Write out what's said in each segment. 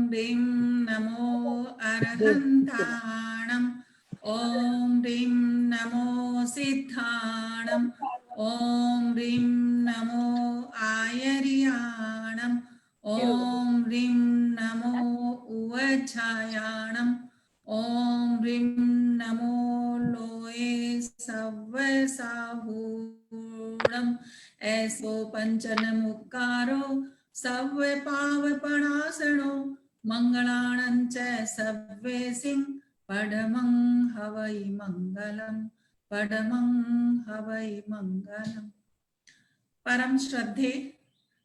ह्रीं नमो अरहन्ताणम् ॐ ह्रीं नमो सिद्धाणम् ॐ ह्रीं नमो आयर्याणम् ॐ ह्रीं नमो उवच्छायाणम् ॐ ह्रीं नमो लोये सव्वसाहूणम् ऐसो पंचनमुक्कारो सव्वे पावपणासनो मंगलाणं च सव्वेसिं पडमं हवै मंगलम् पडमं हवै मंगलम्। परम श्रद्धे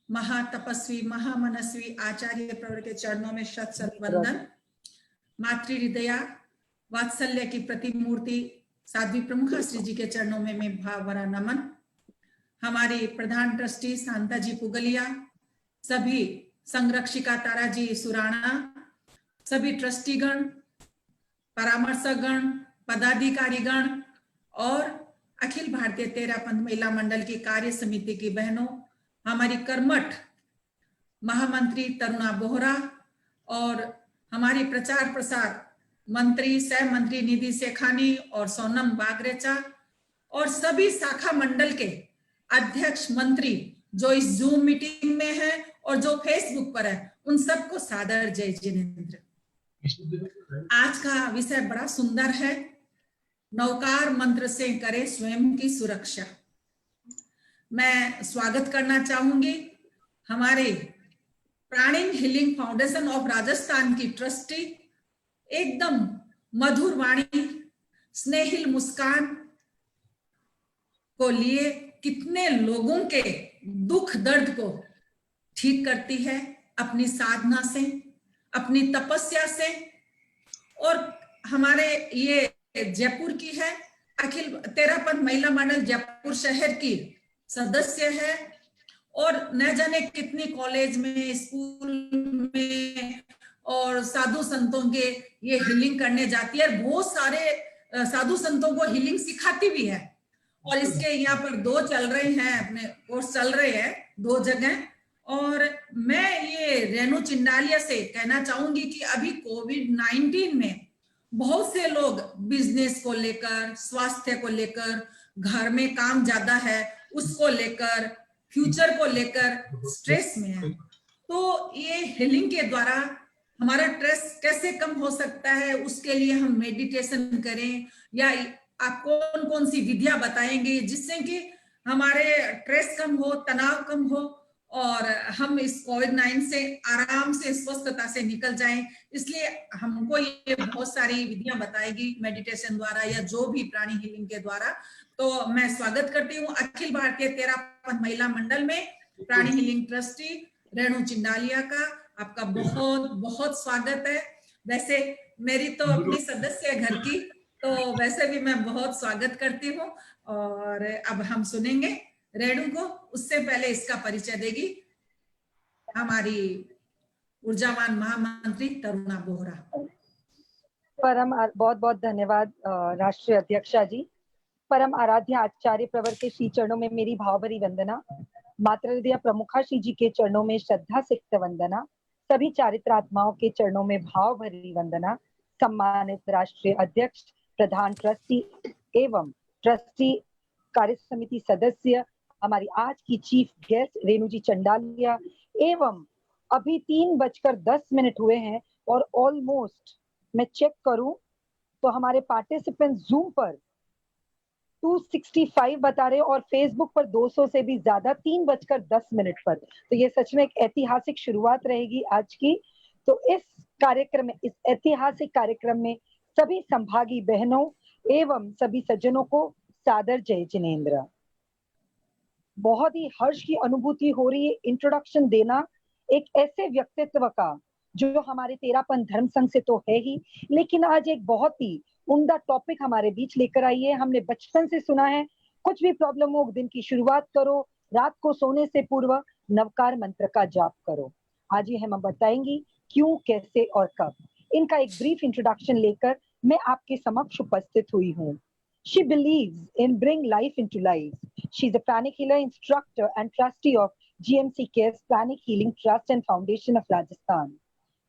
महातपस्वी महामनस्वी आचार्य प्रवर के चरणों में शत शत वंदन। मातृ हृदया वात्सल्य की प्रतिमूर्ति साध्वी प्रमुखा श्री जी के चरणों में मैं भाव भरा नमन। हमारे प्रधान ट्रस्टी शांता जी पुगलिया, सभी संरक्षिका तारा जी सुराणा, सभी ट्रस्टीगण, परामर्शकगण, पदाधिकारीगण और अखिल भारतीय तेरा पंथ महिला मंडल की कार्य समिति की बहनों, हमारी कर्मठ महामंत्री तरुणा बोहरा और हमारी प्रचार प्रसार मंत्री सह मंत्री निधि शेखानी और सोनम बागरेचा और सभी शाखा मंडल के अध्यक्ष मंत्री जो इस जूम मीटिंग में है और जो फेसबुक पर है, उन सबको सादर जय जिनेंद्र। आज का विषय बड़ा सुंदर है, नौकार मंत्र से करे स्वयं की सुरक्षा। मैं स्वागत करना चाहूंगी हमारे प्राणिम हीलिंग फाउंडेशन ऑफ राजस्थान की ट्रस्टी, एकदम मधुर वाणी स्नेहिल मुस्कान को लिए कितने लोगों के दुख दर्द को ठीक करती है अपनी साधना से, अपनी तपस्या से। और हमारे ये जयपुर की है, अखिल तेरा पंथ महिला मंडल जयपुर शहर की सदस्य है और न जाने कितनी कॉलेज में, स्कूल में और साधु संतों के ये हीलिंग करने जाती है। बहुत सारे साधु संतों को हीलिंग सिखाती भी है और इसके यहाँ पर 2 चल रहे हैं, अपने कोर्स चल रहे हैं 2 जगह। और मैं ये रेणु चिंडालिया से कहना चाहूंगी कि अभी कोविड-19 में बहुत से लोग बिजनेस को लेकर, स्वास्थ्य को लेकर, घर में काम ज्यादा है उसको लेकर, फ्यूचर को लेकर स्ट्रेस में है। तो ये हीलिंग के द्वारा हमारा स्ट्रेस कैसे कम हो सकता है, उसके लिए हम मेडिटेशन करें या आप कौन कौन सी विधियां बताएंगे जिससे कि हमारे स्ट्रेस कम हो, तनाव कम हो और हम इस कोविड-19 से आराम से स्वस्थता से निकल जाएं। इसलिए हमको ये बहुत सारी विधियां बताएगी मेडिटेशन द्वारा या जो भी प्राणी हीलिंग के द्वारा। तो मैं स्वागत करती हूँ अखिल भारतीय तेरा पंथ महिला मंडल में प्राणी हीलिंग ट्रस्टी रेणु चिंडालिया का। आपका बहुत बहुत स्वागत है। वैसे मेरी तो अपनी सदस्य है घर की, तो वैसे भी मैं बहुत स्वागत करती हूँ। और अब हम सुनेंगे रेणु को, उससे पहले इसका परिचय देगी हमारी ऊर्जावान महामंत्री तरुणा बोहरा। परम बहुत बहुत धन्यवाद राष्ट्रीय अध्यक्षा जी। परम आराध्य आचार्य प्रवर के श्री चरणों में मेरी भावभरी वंदना। मातृ हृदय प्रमुखा श्री जी के चरणों में श्रद्धा सिक्त वंदना। सभी चारित्र आत्माओं के चरणों में भाव भरी वंदना। सम्मानित राष्ट्रीय अध्यक्ष, प्रधान ट्रस्टी एवं ट्रस्टी कार्य समिति सदस्य, हमारी आज की चीफ गेस्ट रेणु जी चंडालिया एवं अभी 3:10 हुए हैं और ऑलमोस्ट मैं चेक करूं तो हमारे पार्टिसिपेंट जूम पर 265 बता रहे और फेसबुक पर 200 से भी ज्यादा 3:10 पर। तो ये सच में एक ऐतिहासिक शुरुआत रहेगी आज की। तो इस कार्यक्रम में, इस ऐतिहासिक कार्यक्रम में सभी संभागी बहनों एवं सभी सज्जनों को सादर जय जिनेंद्र। बहुत ही हर्ष की अनुभूति हो रही है इंट्रोडक्शन देना एक ऐसे व्यक्तित्व का जो हमारे तेरापंथ धर्म संघ से तो है ही, लेकिन आज एक बहुत ही उम्दा टॉपिक हमारे बीच लेकर आई है। हमने बचपन से सुना है, कुछ भी प्रॉब्लम हो दिन की शुरुआत करो, रात को सोने से पूर्व नवकार मंत्र का जाप करो। आज ये हम बताएंगी क्यों, कैसे और कब। इनका एक ब्रीफ इंट्रोडक्शन लेकर मैं आपके समक्ष उपस्थित हुई हूँ। She believes in bring life into life. She is a pranic healer, instructor and trustee of GMC Cares Pranic Healing Trust and Foundation of Rajasthan.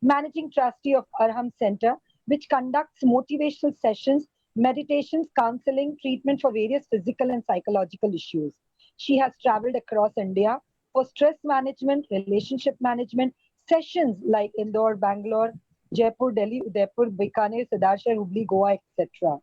Managing Trustee of Arham Center, which conducts motivational sessions, meditations, counseling, treatment for various physical and psychological issues. She has traveled across India for stress management, relationship management, sessions like Indore, Bangalore, Jaipur, Delhi, Udaipur, Bikaner, Siddharthar, Hubli, Goa, etc.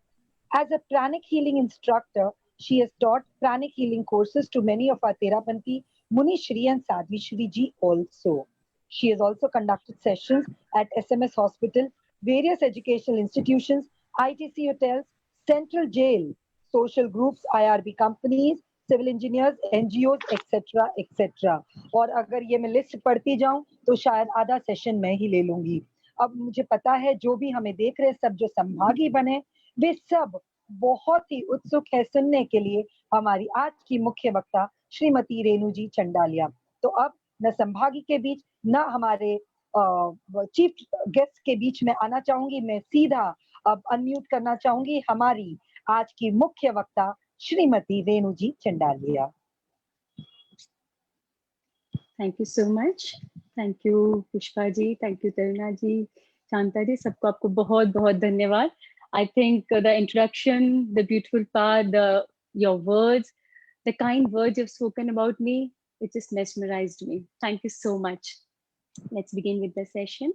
As a pranic healing instructor, she has taught pranic healing courses to many of our Terapanthi, Muni Shri and Sadhvi Shri Ji also. She has also conducted sessions at SMS Hospital, various educational institutions, ITC hotels, Central Jail, social groups, IRB companies, civil engineers, NGO etcetera etcetera. और अगर ये मैं list पढ़ती जाऊं तो शायद आधा session मैं ही ले लूंगी. अब मुझे पता है जो भी हमें देख रहे हैं, सब जो संभागी बने, वे सब बहुत ही उत्सुक है सुनने के लिए हमारी आज की मुख्य वक्ता श्रीमती रेणु जी चंडालिया. तो अब न संभागी के बीच न हमारे चीफ गेस्ट के बीच में आना चाहूंगी. मैं सीधा अब अनम्यूट करना चाहूंगी हमारी आज की मुख्य वक्ता Shrimati Renu ji Chandalia. Thank you so much. Thank you Pushpa ji, thank you Taruna ji, Shanta ji, सबको आपको बहुत बहुत धन्यवाद. I think the introduction, the beautiful part, your words, the kind words you've spoken about me, it just mesmerized me. Thank you so much. Let's begin with the session.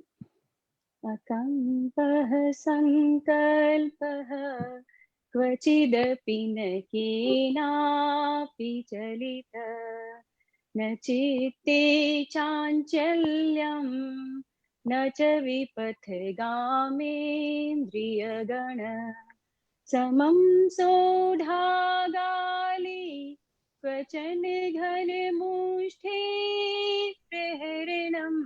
Akampah sankalpah क्वचिदपि न केनापि चलित न चित्ते चाञ्चल्यं न च विपथगामेन्द्रियगण समं सोढागाली क्वचन घनमुष्ठे प्रहरणम्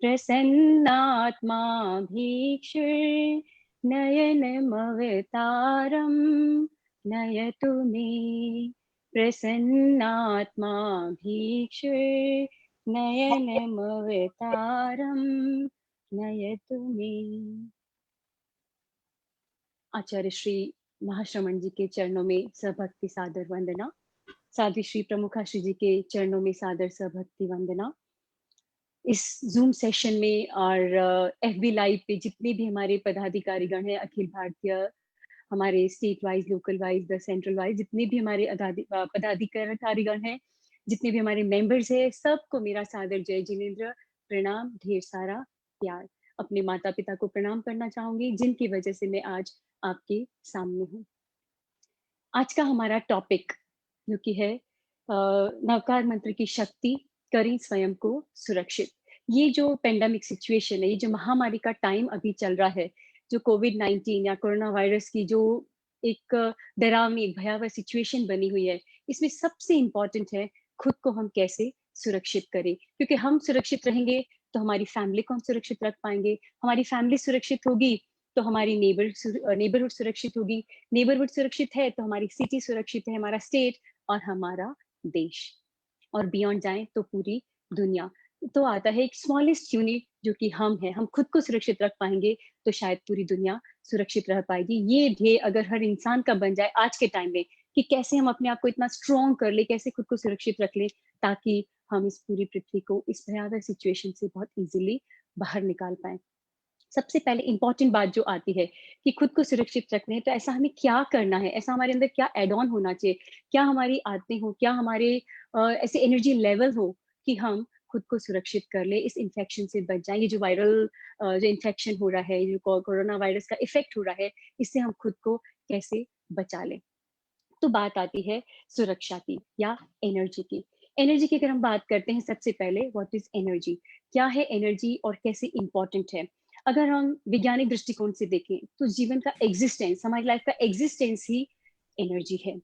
प्रसन्नात्मा भीक्षुर् नयनमवतारं नयतु मे प्रसन्नात्मा भीक्षुर् नयनमवतारं नयतु मे. आचार्य श्री महाश्रमण जी के चरणों में सभक्ति सादर वंदना. साध्वी श्री प्रमुखा श्री जी के चरणों में सादर सभक्ति वंदना. इस जूम सेशन में और FB लाइव पे जितने भी हमारे पदाधिकारीगण हैं, अखिल भारतीय, हमारे state wise, local wise, the central wise, जितने भी हमारे पदाधिकारीगण हैं, जितने भी हमारे मेंबर्स हैं, सबको मेरा सादर जय जिनेंद्र, प्रणाम, ढेर सारा प्यार. अपने माता पिता को प्रणाम करना चाहूंगी जिनकी वजह से मैं आज आपके सामने हूँ. आज का हमारा टॉपिक जो कि है नवकार मंत्र की शक्ति, करें स्वयं को सुरक्षित. ये जो पेंडेमिक सिचुएशन है, ये जो महामारी का टाइम अभी चल रहा है, जो कोविड-19 या कोरोना वायरस की जो एक डरावनी भयावह सिचुएशन बनी हुई है, इसमें सबसे इम्पोर्टेंट है खुद को हम कैसे सुरक्षित करें. क्योंकि हम सुरक्षित रहेंगे तो हमारी फैमिली को हम सुरक्षित रख पाएंगे. हमारी फैमिली सुरक्षित होगी तो हमारी नेबरहुड सुरक्षित होगी. नेबरहुड सुरक्षित है तो हमारी सिटी सुरक्षित है, हमारा स्टेट और हमारा देश, और बियॉन्ड जाएं तो पूरी दुनिया. तो आता है एक स्मॉलेस्ट यूनिट जो कि हम हैं. हम खुद को सुरक्षित रख पाएंगे तो शायद पूरी दुनिया सुरक्षित रह पाएगी. ये ध्येय अगर हर इंसान का बन जाए आज के टाइम में कि कैसे हम अपने आप को इतना स्ट्रॉन्ग कर ले, कैसे खुद को सुरक्षित रख ले, ताकि हम इस पूरी पृथ्वी को इस भयावह सिचुएशन से बहुत इजीली बाहर निकाल पाए. सबसे पहले इंपॉर्टेंट बात जो आती है कि खुद को सुरक्षित रखने है तो ऐसा हमें क्या करना है, ऐसा हमारे अंदर क्या एड ऑन होना चाहिए, क्या हमारी आदतें हो, क्या हमारे ऐसे एनर्जी लेवल हो कि हम खुद को सुरक्षित कर ले, इस इन्फेक्शन से बच जाए. ये जो वायरल जो इन्फेक्शन हो रहा है, जो कोरोना वायरस का इफेक्ट हो रहा है, इससे हम खुद को कैसे बचा लें. तो बात आती है सुरक्षा की या एनर्जी की. एनर्जी की अगर हम बात करते हैं, सबसे पहले व्हाट इज एनर्जी, क्या है एनर्जी और कैसे इंपॉर्टेंट है. अगर हम वैज्ञानिक दृष्टिकोण से देखें तो जीवन का एग्जिस्टेंस, हमारी लाइफ का एग्जिस्टेंस ही एनर्जी है.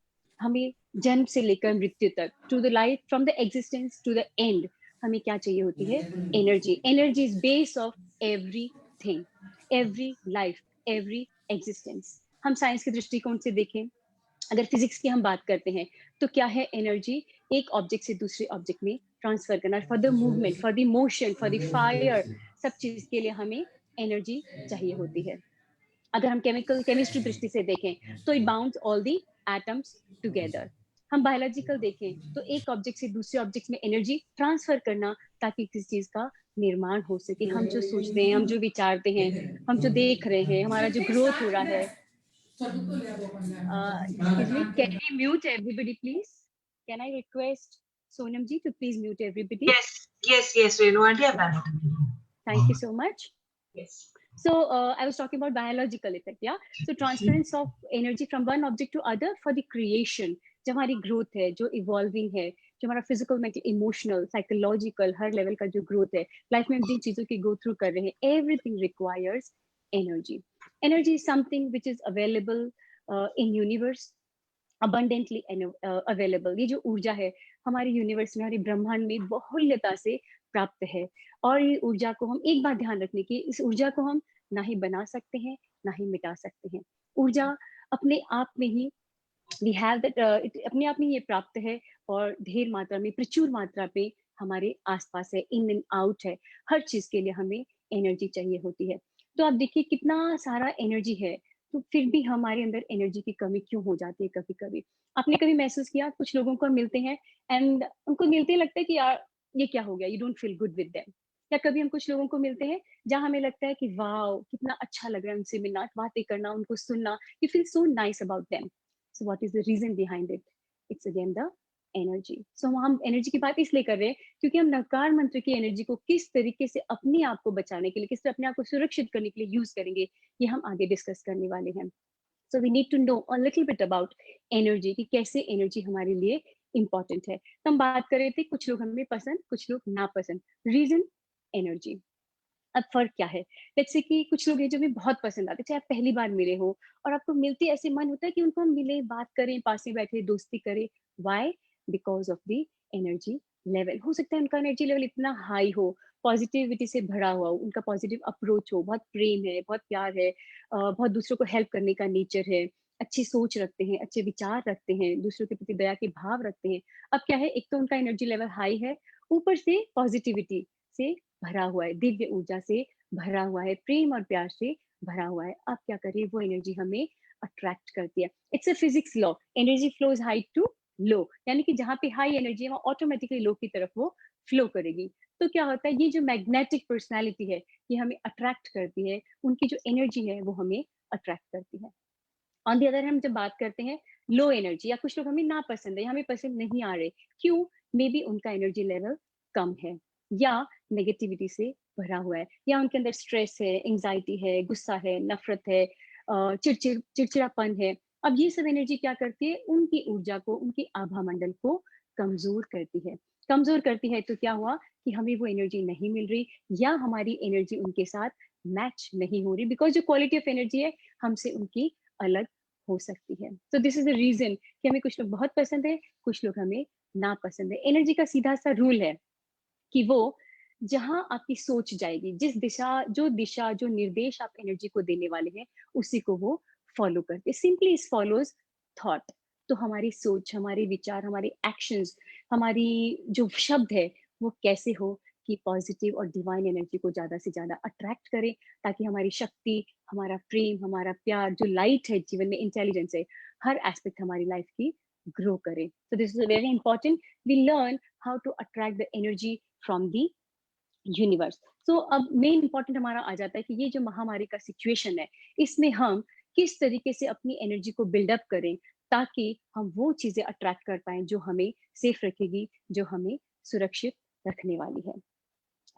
हमें जन्म से लेकर मृत्यु तक, to the life, from the existence to the end, हमें क्या चाहिए होती है? Energy. Energy is base of everything, every life, every existence. हम साइंस के दृष्टिकोण से देखें, अगर फिजिक्स की हम बात करते हैं तो क्या है एनर्जी? एक ऑब्जेक्ट से दूसरे ऑब्जेक्ट में ट्रांसफर करना. For the movement, for the motion, for the fire, सब चीज के लिए हमें एनर्जी चाहिए होती है. अगर हम केमिस्ट्री दृष्टि से देखें तो it bounds all the atoms together. हम बायोलॉजिकल देखें तो एक ऑब्जेक्ट से दूसरे ऑब्जेक्ट में एनर्जी ट्रांसफर करना ताकि किसी चीज का निर्माण हो सके। हम जो सोचते हैं, हम जो विचारते हैं, हम जो देख रहे हैं, हमारा जो ग्रोथ हो रहा है। Excuse me, can we mute everybody, please? Can I request Sonam ji to please mute everybody? Yes, Renu aunty, I've done it. Thank you so much. Yes. So I was talking about biological effect, yeah. So transference of energy from one object to other for the creation. जो हमारी growth है, जो evolving है, जो हमारा physical, mental, emotional, psychological, हर level का जो growth है, लाइफ में हम जिन चीजों की गो थ्रू कर रहे हैं, everything requires energy. Energy is something which is available in universe, abundantly available. ये जो ऊर्जा है हमारे यूनिवर्स में, हमारे ब्रह्मांड में बहुल्यता से प्राप्त है. और ये ऊर्जा को हम, एक बात ध्यान रखने की, इस ऊर्जा को हम ना ही बना सकते हैं ना ही मिटा सकते हैं. ऊर्जा अपने आप में ही we have that अपने आप में ये प्राप्त है और ढेर मात्रा में, प्रचुर मात्रा पे हमारे आसपास है, इन एंड आउट है. हर चीज के लिए हमें एनर्जी चाहिए होती है. तो आप देखिए कितना सारा एनर्जी है, तो फिर भी हमारे अंदर एनर्जी की कमी क्यों हो जाती है कभी कभी. आपने कभी महसूस किया, कुछ लोगों को मिलते हैं एंड उनको मिलते ही लगता है कि यार ये क्या हो गया, you don't feel good with them. या कभी हम कुछ लोगों को मिलते हैं जहाँ हमें लगता है कि वाओ कितना अच्छा लग रहा है उनसे मिलना, बातें करना, उनको सुनना, you feel so nice about them. So what is the reason behind it? It's again the energy. So हम एनर्जी की बात इसलिए कर रहे हैं क्योंकि हम नवकार मंत्र की एनर्जी को किस तरीके से अपने आप को बचाने के लिए, किस तरह अपने आप को सुरक्षित करने के लिए यूज करेंगे, ये हम आगे डिस्कस करने वाले हैं. So we need to know a little bit about energy, कि कैसे एनर्जी हमारे लिए इम्पोर्टेंट है. तो हम बात कर रहे थे कुछ लोग हमें पसंद, कुछ लोग नापसंद. Reason energy. अब फर्क क्या है, लेट्स से कि कुछ लोग हैं जो हमें बहुत पसंद आते हैं, चाहे आप पहली बार मिले हो और आपको मिलते ऐसे मन होता है कि उनको हम मिले, बात करें, पास में बैठे, दोस्ती करें. Why? Because of the energy level. हो सकता है उनका एनर्जी लेवल इतना हाई हो, पॉजिटिविटी से भरा हुआ हो, उनका पॉजिटिव अप्रोच हो, बहुत प्रेम है, बहुत प्यार है, बहुत दूसरों को हेल्प करने का नेचर है, अच्छी सोच रखते हैं, अच्छे विचार रखते हैं, दूसरों के प्रति दया के भाव रखते हैं. अब क्या है, एक तो उनका एनर्जी लेवल हाई है, ऊपर से पॉजिटिविटी से भरा हुआ है, दिव्य ऊर्जा से भरा हुआ है, प्रेम और प्यार से भरा हुआ है. अब क्या करिए, वो एनर्जी हमें अट्रैक्ट करती है. It's a physics law, energy flows high to low, यानी कि जहाँ पे हाई एनर्जी है वहाँ ऑटोमेटिकली लो की तरफ वो फ्लो करेगी. तो क्या होता है, ये जो मैग्नेटिक पर्सनालिटी है ये हमें अट्रैक्ट करती है, उनकी जो एनर्जी है वो हमें अट्रैक्ट करती है. ऑन दी अदर हम जब बात करते हैं लो एनर्जी, या कुछ लोग हमें ना पसंद है या हमें पसंद नहीं आ रहे, क्यों? मे बी उनका एनर्जी लेवल कम है, या नेगेटिविटी से भरा हुआ है, या उनके अंदर स्ट्रेस है, एंजाइटी है, गुस्सा है, नफरत है, चिड़चिड़ापन है. अब ये सब एनर्जी क्या करती है, उनकी ऊर्जा को, उनकी आभा मंडल को कमजोर करती है. कमजोर करती है तो क्या हुआ कि हमें वो एनर्जी नहीं मिल रही, या हमारी एनर्जी उनके साथ मैच नहीं हो रही, बिकॉज जो क्वालिटी ऑफ एनर्जी है हमसे उनकी अलग हो सकती है. तो दिस इज द रीजन कि हमें कुछ लोग बहुत पसंद है, कुछ लोग हमें ना पसंद है. एनर्जी का सीधा सा रूल है कि वो जहां आपकी सोच जाएगी, जिस दिशा जो निर्देश आप एनर्जी को देने वाले हैं, उसी को वो फॉलो करते. Simply is follows thought. तो हमारी सोच, हमारे विचार, हमारे एक्शंस, हमारी जो शब्द है वो कैसे हो कि पॉजिटिव और डिवाइन एनर्जी को ज्यादा से ज्यादा अट्रैक्ट करें, ताकि हमारी शक्ति, हमारा प्रेम, हमारा प्यार, जो लाइट है जीवन में, इंटेलिजेंस है, हर एस्पेक्ट हमारी लाइफ की ग्रो करे. So this is very important. We learn how to attract the energy from the universe. So अब मेन इंपॉर्टेंट हमारा आ जाता है कि ये जो महामारी का सिचुएशन है, इसमें हम किस तरीके से अपनी एनर्जी को बिल्डअप करें ताकि हम वो चीजें अट्रैक्ट कर पाए जो हमें सेफ रखेगी, जो हमें सुरक्षित रखने वाली है.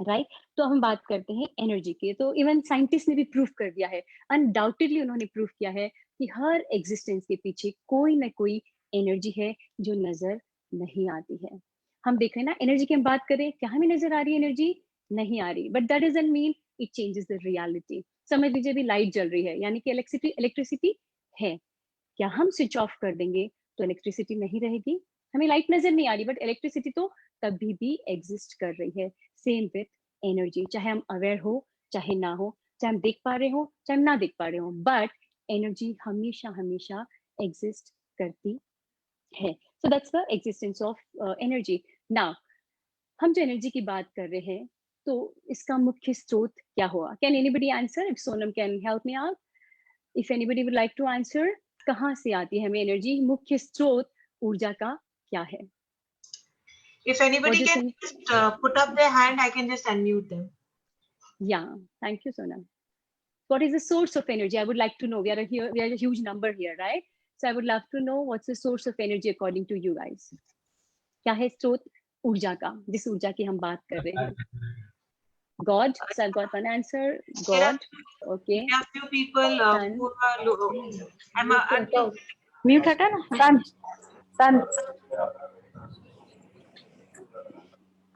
राइट तो हम बात करते हैं एनर्जी की. तो इवन साइंटिस्ट ने भी प्रूफ कर दिया है, अनडाउटेडली उन्होंने प्रूफ किया है कि हर एग्जिस्टेंस के पीछे कोई ना कोई एनर्जी है जो नजर नहीं आती है. हम देख रहे हैं ना, एनर्जी की हम बात करें, क्या हमें नजर आ रही है एनर्जी? नहीं आ रही, but that doesn't mean it changes the reality. समझ लीजिए अभी लाइट जल रही है, यानी कि इलेक्ट्रिसिटी है. क्या हम स्विच ऑफ कर देंगे तो इलेक्ट्रिसिटी नहीं रहेगी? हमें लाइट नजर नहीं आ रही, बट इलेक्ट्रिसिटी तो तभी भी एग्जिस्ट कर रही है. सेम विथ एनर्जी, चाहे हम अवेयर हो चाहे ना हो, चाहे हम देख पा रहे हो चाहे हम ना देख पा रहे हो, बट एनर्जी हमेशा हमेशा एग्जिस्ट करती है. So that's the existence of energy. Now हम जो एनर्जी की बात कर रहे हैं, तो इसका मुख्य स्रोत क्या हुआ? Can anybody answer? If Sonam can help me out, if anybody would like to answer, कहाँ से आती है हमें एनर्जी? मुख्य स्रोत ऊर्जा का क्या है? If anybody What do you can think? just put up their hand, I can just unmute them. Yeah, thank you, Sonam. What is the source of energy? I would like to know. We are a huge number here, right? So I would love to know what's the source of energy according to you guys. क्या है स्रोत ऊर्जा का, जिस ऊर्जा की हम बात कर रहे हैं? God, so I've got one answer. God, okay. There are few people Sun. who are low. Mute हटा ना, सन सन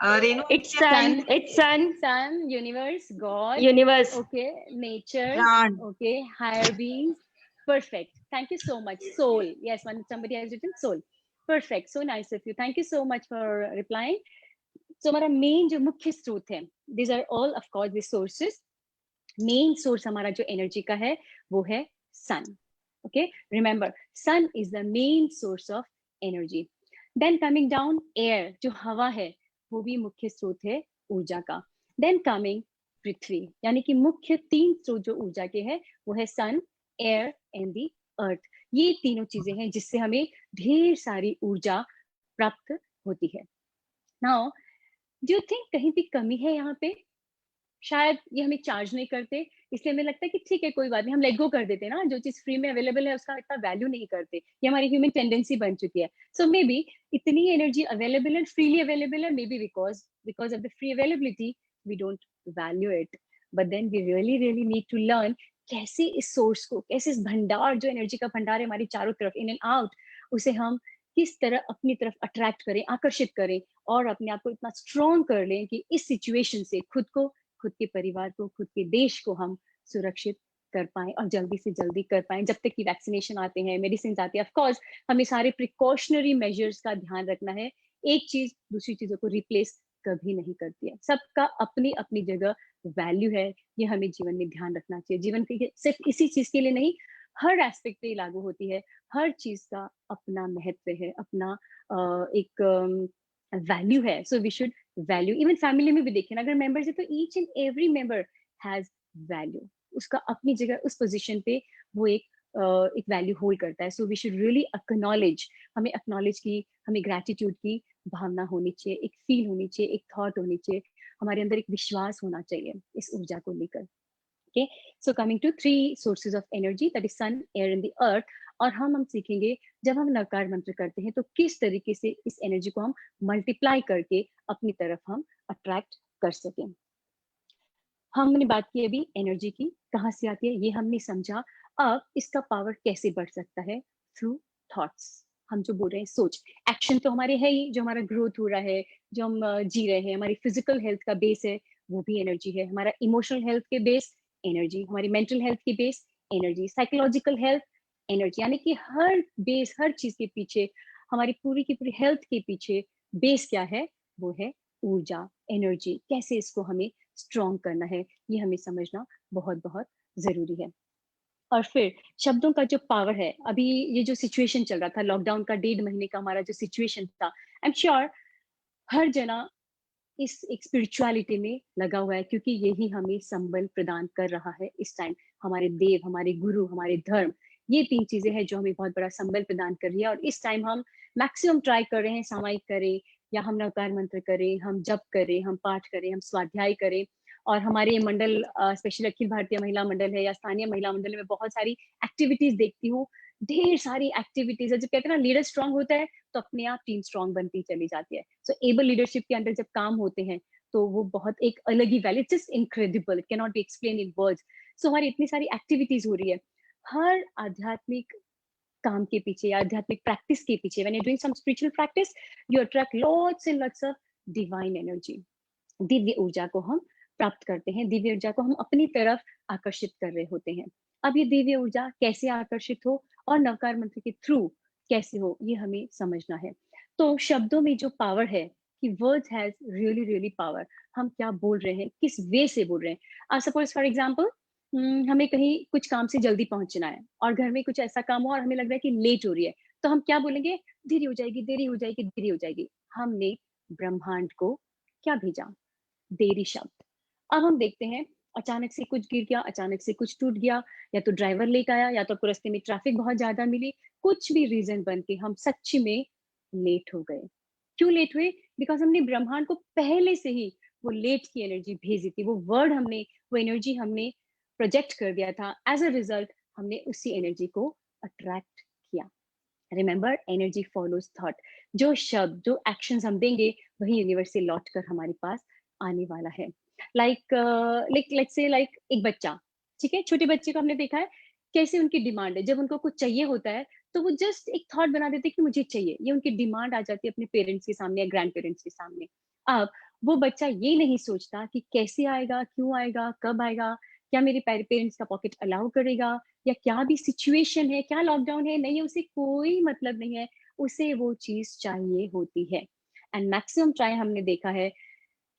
Renu, It's sun. It's sun. Sun, universe, God. Universe. Okay, nature. Pran. Okay, higher beings. Perfect. Thank you so much. Soul. Yes, somebody has written soul. Perfect. So nice of you. Thank you so much for replying. So हमारा main जो मुख्य स्रोत है, these are all of course the sources. Main source हमारा जो energy का है वो है सन. Okay, remember sun is the main source of energy. Then coming down, air, जो हवा है वो भी मुख्य स्रोत है ऊर्जा का. Then coming पृथ्वी, यानी कि मुख्य 3 स्रोत जो ऊर्जा के हैं वो है सन, एयर एंड दी अर्थ. ये तीनों चीजें हैं जिससे हमें ढेर सारी ऊर्जा प्राप्त होती है. नाउ डू यू थिंक कहीं भी कमी है यहाँ पे? शायद ये हमें चार्ज नहीं करते, इसलिए हमें लगता है कि ठीक है कोई बात नहीं, हम लेट गो कर देते हैं ना. जो चीज फ्री में अवेलेबल है उसका इतना वैल्यू नहीं करते, ये हमारी ह्यूमन टेंडेंसी बन चुकी है. सो मे बी इतनी एनर्जी अवेलेबल है, फ्रीली अवेलेबल है, may be because of the free availability we don't value it. But then we really really need to learn कैसे इस सोर्स को, कैसे इस भंडार, जो एनर्जी का भंडार है हमारी चारों तरफ इन एंड आउट, उसे हम किस तरह अपनी तरफ अट्रैक्ट करें, आकर्षित करें और अपने आप को इतना स्ट्रॉन्ग कर लें कि इस सिचुएशन से खुद को, खुद के परिवार को, खुद के देश को हम सुरक्षित कर पाएं और जल्दी से जल्दी कर पाएं. जब तक कि वैक्सीनेशन आते हैं, मेडिसिन आते हैं, ऑफ कोर्स हमें सारे प्रिकॉशनरी मेजर्स का ध्यान रखना है. एक चीज दूसरी चीजों को रिप्लेस कभी नहीं करती है. सबका अपनी अपनी जगह वैल्यू है, ये हमें जीवन में ध्यान रखना चाहिए. जीवन के सिर्फ इसी चीज के लिए नहीं, हर एस्पेक्ट पे लागू होती है. हर चीज का अपना महत्व है, अपना एक वैल्यू है. So we should value. Even family में भी देखें अगर मेंबर्स है तो each and every member has value. उसका अपनी जगह उस पोजीशन पे वो एक वैल्यू होल्ड करता है. So we should really acknowledge, हमें एक्नॉलेज की, हमें ग्रैटिट्यूड की भावना होनी चाहिए, एक फील होनी चाहिए, एक थॉट होनी चाहिए, हमारे अंदर एक विश्वास होना चाहिए इस ऊर्जा को लेकर. Okay, so coming to 3 sources of energy, that is sun, air and the earth. और हम सीखेंगे जब हम नवकार मंत्र करते हैं तो किस तरीके से इस एनर्जी को हम मल्टीप्लाई करके अपनी तरफ हम अट्रैक्ट कर सकें. हमने बात की अभी एनर्जी की, कहाँ से आती है ये हमने समझा. अब इसका पावर कैसे बढ़ सकता है? Through thoughts. हम जो बोल रहे हैं सोच, एक्शन तो हमारे है ही, जो हमारा ग्रोथ हो रहा है, जो हम जी रहे हैं, हमारी फिजिकल हेल्थ का बेस है वो भी एनर्जी है. हमारा इमोशनल हेल्थ के बेस एनर्जी, हमारी मेंटल हेल्थ की base energy, psychological health energy. यानी कि हर बेस, हर चीज के पीछे, हमारी पूरी की पूरी हेल्थ के पीछे बेस क्या है? वो है ऊर्जा, एनर्जी. कैसे इसको हमें स्ट्रॉन्ग करना है ये हमें समझना बहुत बहुत जरूरी है. और फिर शब्दों का जो पावर है, अभी ये जो सिचुएशन चल रहा था, लॉकडाउन का 1.5 महीने का हमारा जो सिचुएशन था, आई एम श्योर हर जना इस एक स्पिरिचुअलिटी में लगा हुआ है, क्योंकि यही हमें संबल प्रदान कर रहा है इस टाइम. हमारे देव, हमारे गुरु, हमारे धर्म, ये 3 चीजें हैं जो हमें बहुत बड़ा संबल प्रदान कर रही है. और इस टाइम हम मैक्सिमम ट्राई कर रहे हैं, सामायिक करें या हम नवकार मंत्र करें, हम जप करें, हम पाठ करें, हम स्वाध्याय करें. और हमारे मंडल, स्पेशली अखिल भारतीय महिला मंडल है या स्थानीय महिला मंडल में बहुत सारी एक्टिविटीज देखती हूँ. ढेर सारी एक्टिविटीज है. जब कहते हैं ना लीडर स्ट्रांग होता है तो अपने आप टीम स्ट्रांग बनती चली जाती है. सो एबल लीडरशिप के अंदर जब काम होते हैं तो वो बहुत एक अलग ही value, it's just incredible, it can not be explain in words. So हमारी इतनी सारी एक्टिविटीज हो रही है. हर आध्यात्मिक काम के पीछे या आध्यात्मिक प्रैक्टिस के पीछे, when you doing some spiritual practice, you attract lots and lots of divine energy. दिव्य ऊर्जा को हम प्राप्त करते हैं, दिव्य ऊर्जा को हम अपनी तरफ आकर्षित कर रहे होते हैं. अब ये दिव्य ऊर्जा कैसे आकर्षित हो और नवकार मंत्र के थ्रू कैसे हो ये हमें समझना है. तो शब्दों में जो पावर है कि words has really really power. हम क्या बोल रहे हैं, किस वे से बोल रहे हैं. सपोज फॉर एग्जांपल, हमें कहीं कुछ काम से जल्दी पहुंचना है और घर में कुछ ऐसा काम हो और हमें लग रहा है कि लेट हो रही है, तो हम क्या बोलेंगे? देरी हो जाएगी, देरी हो जाएगी, देरी हो जाएगी. हमने ब्रह्मांड को क्या भेजा? देरी शब्द. अब हम देखते हैं अचानक से कुछ गिर गया, अचानक से कुछ टूट गया, या तो ड्राइवर लेकर आया, या तो आपको रास्ते में ट्रैफिक बहुत ज्यादा मिली, कुछ भी रीजन बन के हम सच्ची में लेट हो गए. क्यों लेट हुए? बिकॉज हमने ब्रह्मांड को पहले से ही वो लेट की एनर्जी भेजी थी, वो वर्ड हमने, वो एनर्जी हमने प्रोजेक्ट कर दिया था। एज अ रिजल्ट हमने उसी एनर्जी को अट्रैक्ट किया। Remember, energy follows thought. जो शब्द, जो एक्शंस हम देंगे, वही यूनिवर्स से लौट कर हमारे पास आने वाला है। लाइक लेट्स से लाइक एक बच्चा, ठीक है, छोटे बच्चे को हमने देखा है कैसे उनकी डिमांड है, जब उनको कुछ चाहिए होता है तो वो जस्ट एक थॉट बना देते हैं कि मुझे चाहिए, ये उनकी डिमांड आ जाती है अपने पेरेंट्स के सामने या ग्रैंड पेरेंट्स के सामने। अब वो बच्चा ये नहीं सोचता कि कैसे आएगा, क्यों आएगा, कब आएगा, क्या मेरे पेरेंट्स का पॉकेट अलाउ करेगा, या क्या भी सिचुएशन है, क्या लॉकडाउन है, नहीं है, उसे कोई मतलब नहीं है, उसे वो चीज चाहिए होती है। एंड मैक्सिमम ट्राई हमने देखा है,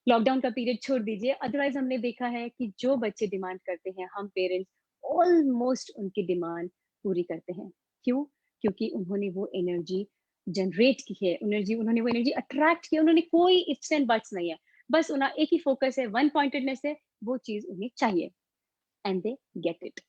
लॉकडाउन का पीरियड छोड़ दीजिए, अदरवाइज हमने देखा है कि जो बच्चे डिमांड करते हैं, हम पेरेंट्स ऑलमोस्ट उनकी डिमांड पूरी करते हैं। क्यों? क्योंकि उन्होंने वो एनर्जी जनरेट की है, एनर्जी, उन्होंने वो एनर्जी अट्रैक्ट की, उन्होंने कोई इफ्स एंड बट्स नहीं है, बस उन्हें एक ही फोकस है, वन पॉइंटेडनेस है, वो चीज उन्हें चाहिए and they get it.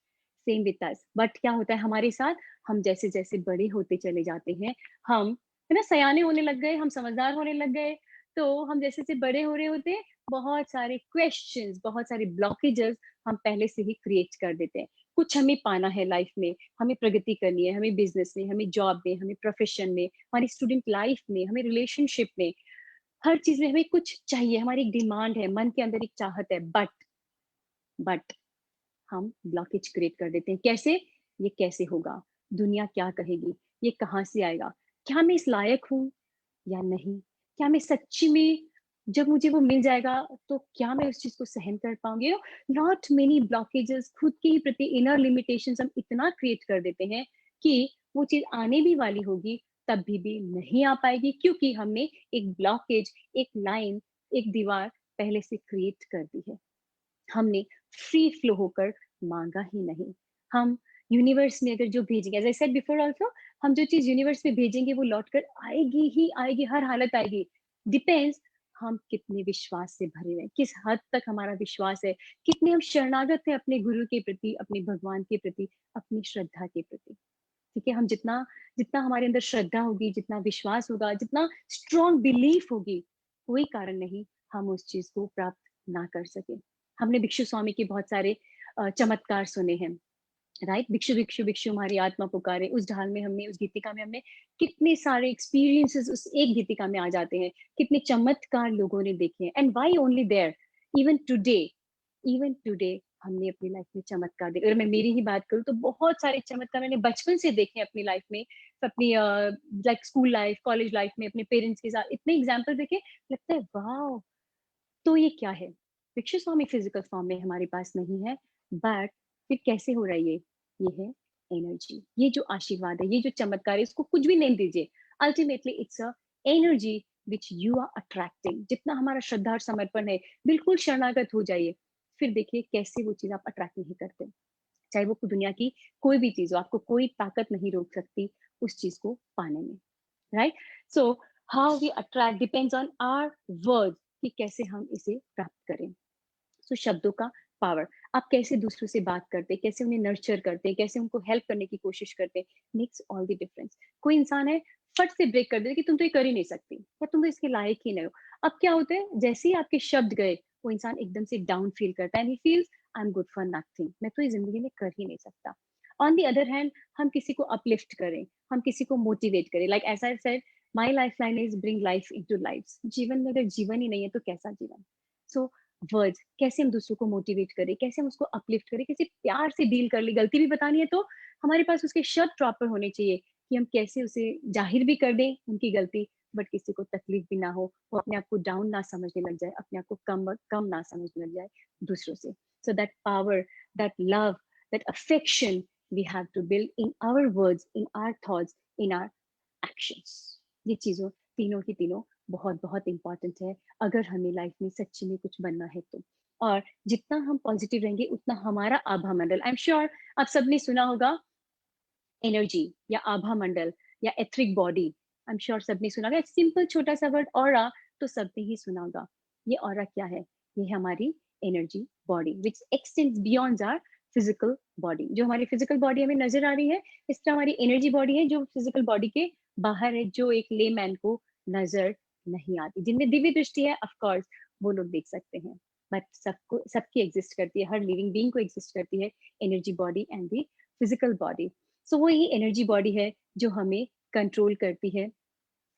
Same with us. But क्या होता है हमारे साथ, हम जैसे जैसे बड़े होते चले जाते हैं, हम है ना सयाने होने लग गए, हम समझदार होने लग गए, तो हम जैसे जैसे बड़े हो रहे होते हैं, बहुत सारे क्वेश्चंस, बहुत सारे ब्लॉकेजेस हम पहले से ही क्रिएट कर देते हैं। कुछ हमें पाना है लाइफ में, हमें प्रगति करनी है, हमें बिजनेस में, हमें जॉब में, हमें प्रोफेशन में, हमारी स्टूडेंट लाइफ में, हमें रिलेशनशिप में, हर चीज में हमें कुछ चाहिए, हमारी एक डिमांड है, मन के अंदर एक चाहत है। बट हम ब्लॉकेज क्रिएट कर देते हैं। कैसे? ये कैसे होगा, दुनिया क्या कहेगी, ये कहाँ से आएगा, क्या मैं इस लायक हूँ या नहीं, क्या मैं सच्ची में जब मुझे वो मिल जाएगा तो क्या मैं उस चीज को सहन कर पाऊंगी। नॉट मेनी ब्लॉकेजेस, खुद के ही प्रति इनर लिमिटेशंस हम इतना क्रिएट कर देते हैं कि वो चीज आने भी वाली होगी तब भी नहीं आ पाएगी, क्योंकि हमने एक ब्लॉकेज, एक लाइन, एक दीवार पहले से क्रिएट कर दी है। हमने फ्री फ्लो होकर मांगा ही नहीं। हम यूनिवर्स में अगर जो भेजेंगे, as I said before also, हम जो चीज यूनिवर्स में भेजेंगे वो लौट कर आएगी ही आएगी, हर हालत आएगी। डिपेंड्स हम कितने विश्वास से भरे हुए हैं, किस हद तक हमारा विश्वास है, कितने हम शरणागत हैं अपने गुरु के प्रति, अपने भगवान के प्रति, अपनी श्रद्धा के प्रति। ठीक है, हम जितना जितना हमारे अंदर श्रद्धा होगी, जितना विश्वास होगा, जितना स्ट्रॉन्ग बिलीफ होगी, कोई कारण नहीं हम उस चीज को प्राप्त ना कर सके। हमने भिक्षु स्वामी के बहुत सारे चमत्कार सुने हैं, राइट? भिक्षु भिक्षु भिक्षु हमारी आत्मा पुकारे, उस ढाल में हमने, उस गीतिका में हमने कितने सारे एक्सपीरियंसेस उस एक गीतिका में आ जाते हैं, कितने चमत्कार लोगों ने देखे हैं। And why only there, even today, even today हमने अपनी लाइफ में चमत्कार देखे। अगर मैं मेरी ही बात करूँ तो बहुत सारे चमत्कार मैंने बचपन से देखे हैं अपनी लाइफ में, अपनी like school life, college life में, अपने पेरेंट्स के साथ इतने एग्जाम्पल देखे, लगता है वाह। तो ये क्या है? भिक्षु स्वामी फिजिकल फॉर्म में हमारे पास नहीं है, बट फिर कैसे हो रहा है ये है एनर्जी। ये जो आशीर्वाद है, ये जो चमत्कार है, इसको कुछ भी नेम दीजिए, ultimately it's a energy which you are attracting. जितना हमारा श्रद्धा और समर्पण है, बिल्कुल शरणागत हो जाइए, फिर देखिए कैसे वो चीज आप अट्रैक्ट नहीं करते। चाहे वो दुनिया की कोई भी चीज हो, आपको कोई ताकत नहीं रोक सकती उस चीज को पाने में, right? So how we attract depends on our words, कि कैसे हम इसे प्राप्त करें। सो शब्दों का पावर, आप कैसे दूसरों से बात करते हैं, कैसे उन्हें नर्चर करते हैं, कैसे उनको हेल्प करने की कोशिश करते हैं, मेक्स ऑल द डिफरेंस। कोई इंसान है फट से ब्रेक कर दे कि तुम तो ये कर ही नहीं सकती, या तुम तो इसके लायक ही नहीं हो। अब क्या होता है, जैसे ही आपके शब्द गए, वो इंसान एकदम से डाउन फील करता है, and he feels I am good for nothing, मैं तो ये जिंदगी में कर ही नहीं सकता। ऑन द अदर हैंड, हम किसी को अपलिफ्ट करें, हम किसी को मोटिवेट करें, like as I said, my life line is bring life into life. जीवन में अगर जीवन ही नहीं है तो कैसा जीवन? सो वर्ड्स, कैसे हम दूसरों को मोटिवेट करें, कैसे हम उसको अपलिफ्ट करें, कैसे प्यार से डील कर ले। गलती भी बतानी है तो हमारे पास उसके शब्द प्रॉपर होने चाहिए कि हम कैसे उसे जाहिर भी कर दें उनकी गलती, बट किसी को तकलीफ भी ना हो, वो अपने आप को डाउन ना समझने लग जाए, अपने आप को कम ना समझने लग जाए दूसरों से। So that power, that love, that affection we have to build in our words, in our thoughts, in our actions. ये चीजों तीनों की तीनों बहुत बहुत इंपॉर्टेंट है अगर हमें लाइफ में सच्ची में कुछ बनना है तो। और जितना हम पॉजिटिव रहेंगे उतना हमारा आभा मंडल, आई एम श्योर आप सबने सुना होगा एनर्जी या आभा मंडल या etheric body, I am sure सबने सुना होगा। सिंपल छोटा सा वर्ड ऑरा, तो सबने ही सुना होगा। ये ऑरा क्या है? ये हमारी energy body which extends beyond our physical body. जो हमारी फिजिकल बॉडी हमें नजर आ रही है, इस तरह हमारी एनर्जी बॉडी है जो फिजिकल बॉडी के बाहर है, जो एक लेमैन को नजर नहीं आती। जिनमें दिव्य दृष्टि है ऑफ कोर्स वो लोग देख सकते हैं, बट सबको सबकी एग्जिस्ट करती है, हर लिविंग बीइंग को एग्जिस्ट करती है energy body and the physical body. So वो ही एनर्जी बॉडी है जो हमें कंट्रोल करती है,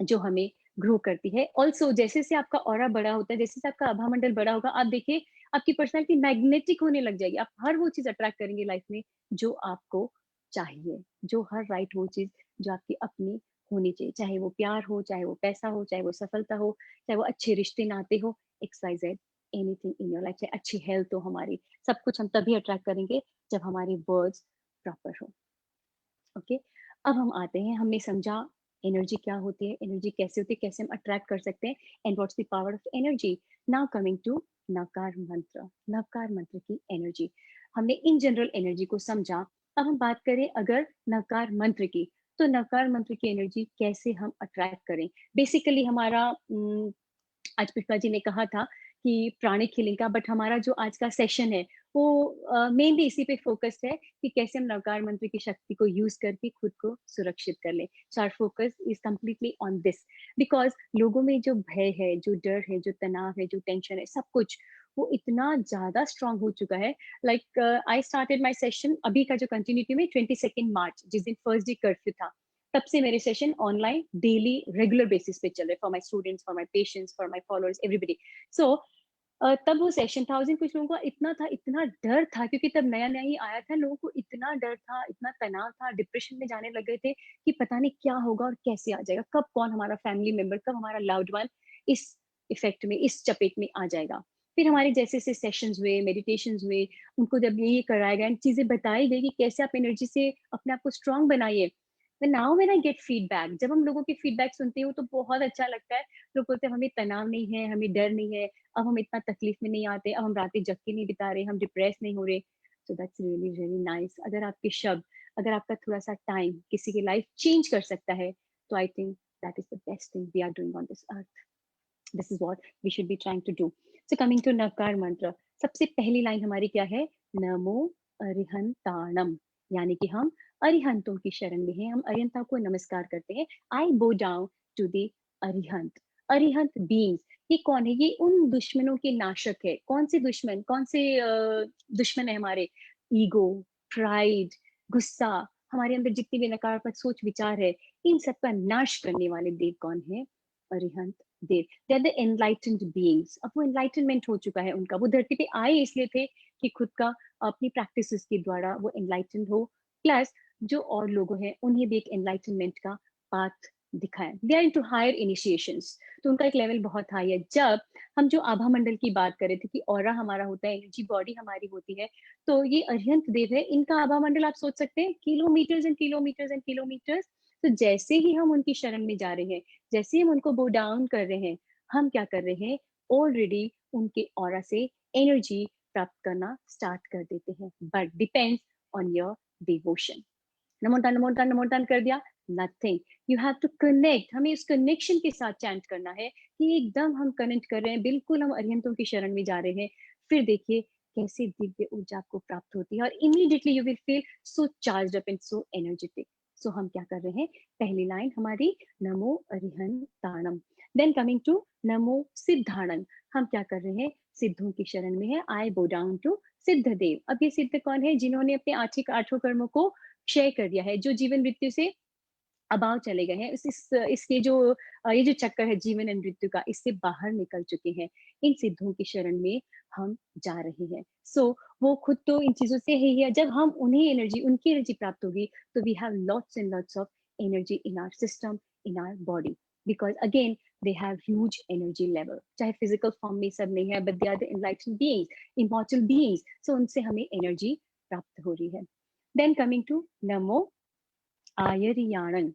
जो हमें ग्रो करती है। ऑल्सो जैसे से आपका ऑरा बड़ा होता है, जैसे से आपका आभा मंडल बड़ा होगा, आप देखिए आपकी पर्सनैलिटी मैग्नेटिक होने लग जाएगी। आप हर वो चीज अट्रैक्ट करेंगे लाइफ में जो आपको चाहिए, जो हर राइट वो चीज जो आपकी अपनी होनी चाहिए, चाहे वो प्यार हो, चाहे वो पैसा हो, चाहे वो सफलता हो, चाहे वो अच्छे रिश्ते नाते हो, XYZ anything in your life, चाहे अच्छी हेल्थ हो हमारी, सब कुछ हम तभी अट्रैक्ट करेंगे जब हमारे वर्ड्स प्रॉपर हो। ओके, अब हम आते हैं, हमने समझा एनर्जी क्या होती है, एनर्जी कैसे होती है, कैसे हम अट्रैक्ट कर सकते हैं, and what's the power of energy. Now coming to Navkar mantra. Navkar मंत्र की एनर्जी, हमने इन जनरल एनर्जी को समझा। अब हम बात करें अगर नवकार मंत्र की, तो नवकार मंत्र की एनर्जी कैसे हम अट्रैक्ट करें। बेसिकली हमारा आज पुष्पा जी ने कहा था कि प्राणिक हीलिंग का, बट हमारा जो आज का सेशन है वो मेनली इसी पे फोकस्ड है कि कैसे हम नवकार मंत्र की शक्ति को यूज करके खुद को सुरक्षित कर लें। So our focus is completely on this, because लोगों में जो भय है, जो डर है, जो तनाव है, जो टेंशन है, सब कुछ वो इतना ज्यादा स्ट्रांग हो चुका है। Like I started my session, अभी का जो कंटिन्यूटी में 22 मार्च, जिस दिन फर्स्ट डे कर्फ्यू था, तब से मेरे session online daily regular basis पे चल रहे, for my students, for my patients, for my followers, everybody. So तब वो सेशन था, उस दिन कुछ लोगों का इतना था, इतना डर था, क्योंकि तब नया नया ही आया था, लोगों को इतना डर था, इतना तनाव था, डिप्रेशन में जाने लग गए थे कि पता नहीं क्या होगा और कैसे आ जाएगा, कब कौन हमारा फैमिली मेंबर, कब हमारा लव्ड वन इस इफेक्ट में, इस चपेट में आ जाएगा। फिर हमारे जैसे जैसे सेशंस हुए, मेडिटेशंस हुए, उनको जब ये कराया गया, चीजें बताई गई कि कैसे आप एनर्जी से अपने आप को स्ट्रांग बनाइए। Now when I get feedback, जब हम लोगों के फीडबैक सुनते हो तो बहुत अच्छा लगता है। लोग बोलते हैं हमें तनाव नहीं है, हमें डर नहीं है, अब हम इतना तकलीफ में नहीं आते, अब हम रातें जग के नहीं बिता रहे, हम डिप्रेस नहीं हो रहे। So that's really really nice. अगर आपके शब्द, अगर आपका थोड़ा सा टाइम किसी की लाइफ चेंज कर सकता है, तो I think that is the best thing we are doing on this earth. This is what we should be trying to do. So coming to Navkar mantra, सबसे पहली लाइन हमारी क्या है? नमो अरिहंताणम, यानी कि हम अरिहंतों की शरण में हैं, हम अरिहंता को नमस्कार करते हैं। I bow down to the Arihant. Arihant beings, ये कौन है? ये उन दुश्मनों के नाशक है। कौन से दुश्मन? कौन से दुश्मन है हमारे? ईगो, प्राइड, गुस्सा, हमारे अंदर जितनी भी नकारात्मक सोच विचार है, इन सब का नाश करने वाले देव कौन है? अरिहंत देव। They are the enlightened beings. अब वो एनलाइटनमेंट हो चुका है उनका, वो धरती पे आए इसलिए थे कि खुद का अपनी प्रैक्टिसेस के द्वारा वो एनलाइटेंड हो, प्लस जो और लोग हैं उन्हें भी एक एनलाइटनमेंट का पाथ दिखाएं। They are into higher initiations, तो उनका एक लेवल बहुत हाई है। जब हम जो आभा मंडल की बात कर रहे थे कि ऑरा हमारा होता है, एनर्जी बॉडी हमारी होती है, तो ये अरिहंत देव है, इनका आभा मंडल आप सोच सकते हैं kilometres and kilometres and kilometres. तो जैसे ही हम उनकी शरण में जा रहे हैं, जैसे ही हम उनको बो डाउन कर रहे हैं, हम क्या कर रहे हैं? ऑलरेडी उनके ऑरा से एनर्जी प्राप्त करना स्टार्ट कर देते हैं, but depends on your devotion. नमोदान नमोदान नमोदान कर दिया, nothing. You have to connect, हमें इस कनेक्शन के साथ चैंट करना है कि एकदम हम कनेक्ट कर रहे हैं, बिल्कुल हम अरिहंतों की शरण में जा रहे हैं। फिर देखिए कैसे दिव्य ऊर्जा आपको प्राप्त होती है, और immediately you will feel so charged up and so energetic. So हम क्या कर रहे हैं? पहली लाइन हमारी नमो अरिहंताणम। देन कमिंग टू नमो सिद्धाणम, हम क्या कर रहे हैं? सिद्धों की शरण में है। आई बो डाउन टू सिद्ध देव। अब ये सिद्ध कौन है? जिन्होंने अपने आठों कर्मों को क्षय कर दिया है, जो जीवन मृत्यु से अबाव चले गए हैं, इसके जो ये जो चक्कर है जीवन एंड मृत्यु का, इससे बाहर निकल चुके हैं। इन सिद्धों की शरण में हम जा रहे हैं। सो वो खुद तो इन चीजों से ही है। जब हम उन्हें एनर्जी, उनकी एनर्जी प्राप्त होगी, तो we have lots and lots of energy in our system, in our body, because again they have huge energy level. चाहे फिजिकल फॉर्म में सब नहीं है, but they are the enlightened beings, immortal beings. So उनसे हमें energy प्राप्त हो रही है। Then coming to NaMo आयरियाणन।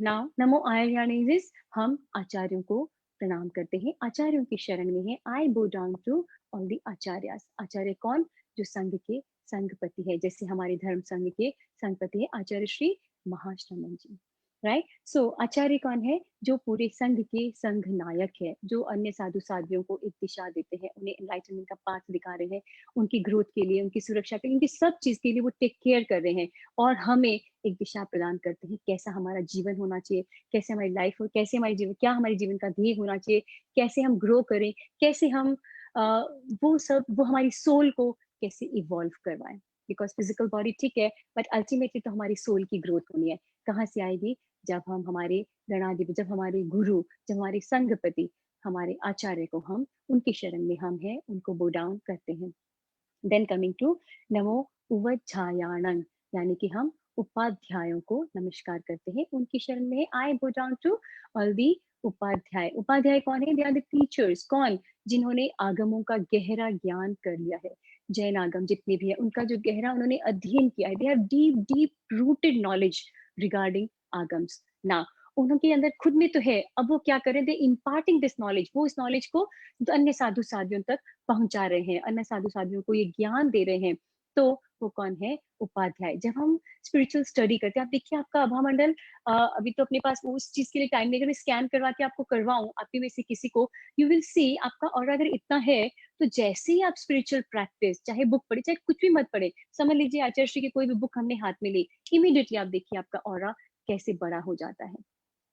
Now NaMo आयरियाणन is, हम आचार्यों को प्रणाम करते हैं, आचार्यों की शरण में है। I bow down to all the acharyas. आचार्य कौन? जो संघ के संघपति है, जैसे हमारे धर्म संघ के संघपति है आचार्य श्री महाश्रमण जी। राइट। सो आचार्य कौन है? जो पूरे संघ के संघ नायक है, जो अन्य साधु साध्वियों को एक दिशा देते हैं, उन्हें एनलाइटनमेंट का पाथ दिखा रहे हैं, उनकी ग्रोथ के लिए, उनकी सुरक्षा के लिए, उनकी सब चीज के लिए वो टेक केयर कर रहे हैं और हमें एक दिशा प्रदान करते हैं कैसा हमारा जीवन होना चाहिए, कैसे हमारी लाइफ हो, कैसे हमारी जीवन, क्या हमारे जीवन का ध्येय होना चाहिए, कैसे हम ग्रो करें, कैसे हम वो सब, वो हमारी सोल को कैसे इवॉल्व करवाएं। बिकॉज फिजिकल बॉडी ठीक है, बट अल्टीमेटली तो हमारी सोल की ग्रोथ होनी है। कहाँ से आएगी? जब हम हमारे गणाधिपति, जब हमारे गुरु, जब हमारे संघपति, हमारे आचार्य को हम उनकी शरण में हम हैं, उनको बो डाउन करते हैं। देन कमिंग टू नमो उवज्झायाणं, यानी कि हम उपाध्यायों को नमस्कार करते हैं, उनकी शरण में I bow down to all the Upadhyaya. उपाध्याय कौन है? They are the teachers. कौन? जिन्होंने आगमों का गहरा ज्ञान कर लिया है। जैन आगम जितने भी है, उनका जो गहरा उन्होंने अध्ययन किया है, they have deep deep rooted knowledge regarding Agams ना। उनके अंदर खुद में तो है, अब वो क्या करें? दे इम्पार्टिंग दिस नॉलेज, वो इस नॉलेज को अन्य साधु साधियों तक पहुंचा रहे हैं, अन्य साधु साधियों को ये ज्ञान दे रहे हैं। तो वो कौन है? उपाध्याय। जब हम स्पिरिचुअल स्टडी करते हैं, आप देखिए आपका आभा मंडल, अभी तो अपने पास उस चीज के लिए टाइम नहीं, अगर मैं स्कैन करवा के आपको करवाऊं, आपके में से किसी को, यू विल सी आपका ऑरा अगर इतना है, तो जैसे ही आप स्पिरिचुअल प्रैक्टिस, चाहे बुक पढ़े, चाहे कुछ भी मत पढ़े, समझ लीजिए आचार्य श्री की कोई भी बुक हमने हाथ में ली, इमीडिएटली आप देखिए आपका ऑरा कैसे बड़ा हो जाता है।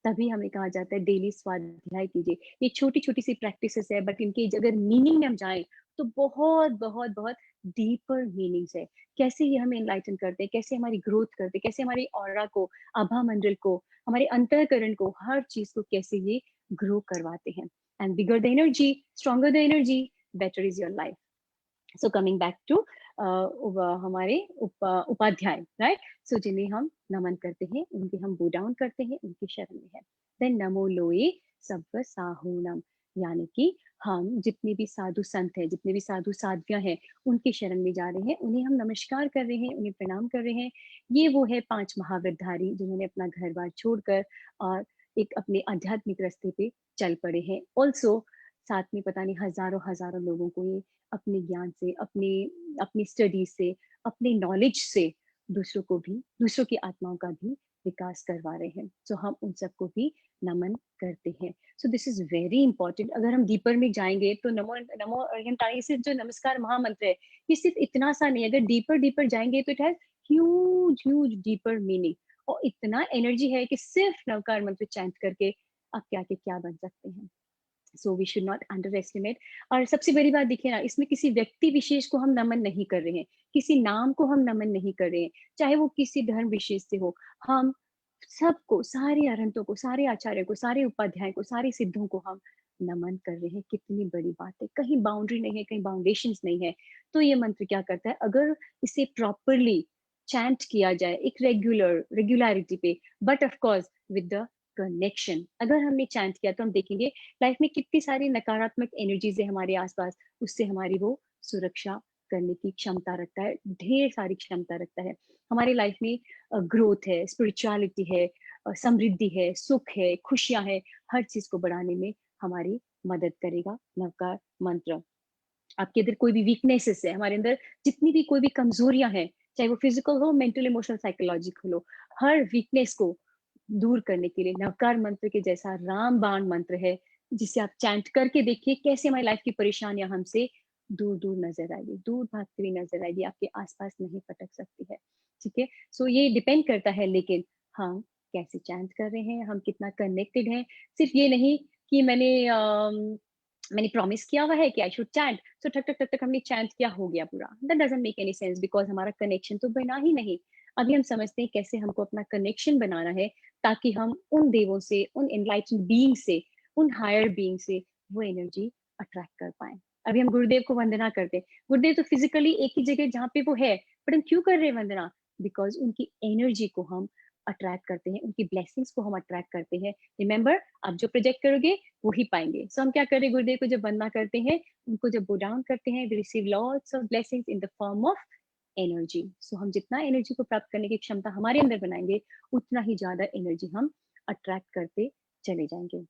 तभी हमें कहा जाता है डेली स्वाध्याय कीजिए। ये छोटी छोटी सी प्रैक्टिसेस है, बट इनके अगर मीनिंग में हम जाएं तो बहुत बहुत बहुत डीपर मीनिंग्स है। कैसे ये हमें एनलाइटन करते हैं, कैसे हमारी ग्रोथ करते हैं, कैसे हमारी ऑरा को, आभा मंडल को, हमारे अंतःकरण को, हर चीज को कैसे ये ग्रो करवाते हैं। And bigger the energy, stronger the energy, better is your life. So coming back to हमारे उपाध्याय, राइट। सो जिन्हें हम नमन करते हैं, उनके हम बो डाउन करते हैं, उनकी शरण में है। देन नमो लोए सब्व साहूनम, यानी कि हम जितने भी साधु संत हैं, जितने भी साधु साध्वियां हैं, उनकी शरण में जा रहे हैं, उन्हें हम नमस्कार कर रहे हैं, उन्हें प्रणाम कर रहे हैं। ये वो है 5 महावीरधारी जिन्होंने अपना घर बार छोड़कर और एक अपने आध्यात्मिक रास्ते पे चल पड़े हैं। ऑल्सो साथ में पता नहीं हजारों हजारों लोगों को ये अपने ज्ञान से, अपने अपनी स्टडी से, अपने नॉलेज से दूसरों को भी, दूसरों की आत्माओं का भी विकास करवा रहे हैं। सो हम उन सबको भी नमन करते हैं। So this is very important. अगर हम डीपर में जाएंगे तो नमो नमो अरिहंताणी, सिर्फ जो नमस्कार महामंत्र है, ये सिर्फ इतना सा नहीं, अगर डीपर डीपर जाएंगे तो it has huge huge deeper meaning, और इतना एनर्जी है कि सिर्फ नवकार मंत्र चैंट करके आप क्या के क्या बन सकते हैं। So we should not underestimate. और सबसे बड़ी बात देखिए ना, इसमें किसी व्यक्ति विशेष को हम नमन नहीं कर रहे हैं, किसी नाम को हम नमन नहीं कर रहे हैं, चाहे वो किसी धर्म विशेष से हो। हम सबको, सारे अरहंतों को, सारे आचार्यों को, सारे उपाध्याय को, सारे सिद्धों को हम नमन कर रहे हैं। कितनी बड़ी बात है। कहीं बाउंड्री नहीं है, कहीं बाउंडेशंस नहीं है। तो ये मंत्र क्या करता है? अगर इसे प्रॉपरली चैंट किया जाए एक रेगुलरिटी पे, but of course with the connection, अगर हमने चैंट किया तो हम देखेंगे लाइफ में कितनी सारी नकारात्मक एनर्जीज है हमारे आसपास, उससे हमारी वो सुरक्षा करने की क्षमता रखता है, ढेर सारी क्षमता रखता है। हमारी लाइफ में ग्रोथ है, स्पिरिचुअलिटी है, समृद्धि है, सुख है, खुशियां है, हर चीज को बढ़ाने में हमारी मदद करेगा नवकार मंत्र। आपके अंदर कोई भी वीकनेसेस है, हमारे अंदर जितनी भी कोई भी कमजोरियां हैं, चाहे वो फिजिकल हो, मेंटल, इमोशनल, साइकोलॉजिकल हो, हर वीकनेस को दूर करने के लिए नवकार मंत्र के जैसा राम बाण मंत्र है, जिसे आप चैंट करके देखिए कैसे हमारी लाइफ की परेशानियां हमसे दूर दूर नजर आएगी, दूर भागती हुई नजर आएगी, आपके आसपास नहीं पटक सकती है। ठीक है। सो ये डिपेंड करता है, लेकिन हम कैसे चैंट कर रहे हैं, हम कितना कनेक्टेड हैं। सिर्फ ये नहीं कि मैंने प्रॉमिस किया हुआ है कि आई शुड चैंट, सो ठक ठक ठक ठक हमने चैंट किया, हो गया पूरा। That doesn't make any sense, because हमारा कनेक्शन तो बना ही नहीं। अभी हम समझते हैं कैसे हमको अपना कनेक्शन बनाना है, ताकि हम उन देवों से, उन एनलाइटन बीइंग से, उन हायर बीइंग से वो एनर्जी अट्रैक्ट कर पाए। अभी हम गुरुदेव को वंदना करते हैं, गुरुदेव तो फिजिकली एक ही जगह जहाँ पे वो है, बट हम क्यों कर रहे हैं वंदना? बिकॉज उनकी एनर्जी को हम अट्रैक्ट करते हैं, उनकी ब्लेसिंग्स को हम अट्रैक्ट करते हैं। रिमेंबर, आप जो प्रोजेक्ट करोगे वो ही पाएंगे। सो हम क्या कर रहे हैं? गुरुदेव को जब वंदना करते हैं, उनको जब बो डाउन करते हैं, we receive lots of blessings in the form of energy. So हम जितना एनर्जी को प्राप्त करने की क्षमता हमारे अंदर बनाएंगे, उतना ही ज्यादा एनर्जी हम अट्रैक्ट करते चले जाएंगे।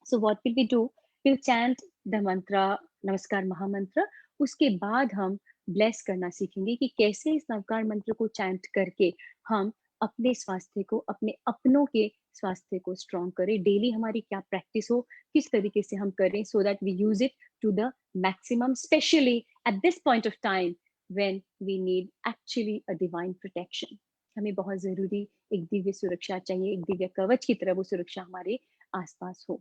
So what will we do? Will chant the mantra, Namaskar महामंत्र। उसके बाद हम ब्लेस करना सीखेंगे कि कैसे इस नवकार मंत्र को चैंट करके हम अपने स्वास्थ्य को, अपने अपनों के स्वास्थ्य को स्ट्रॉन्ग करें। डेली हमारी क्या प्रैक्टिस हो, किस तरीके से हम करें, so that we use it to the maximum, specially at this point of time when we need actually a divine protection. हमें बहुत जरूरी एक दिव्य सुरक्षा चाहिए, एक दिव्य कवच की तरह वो सुरक्षा हमारे आसपास हो।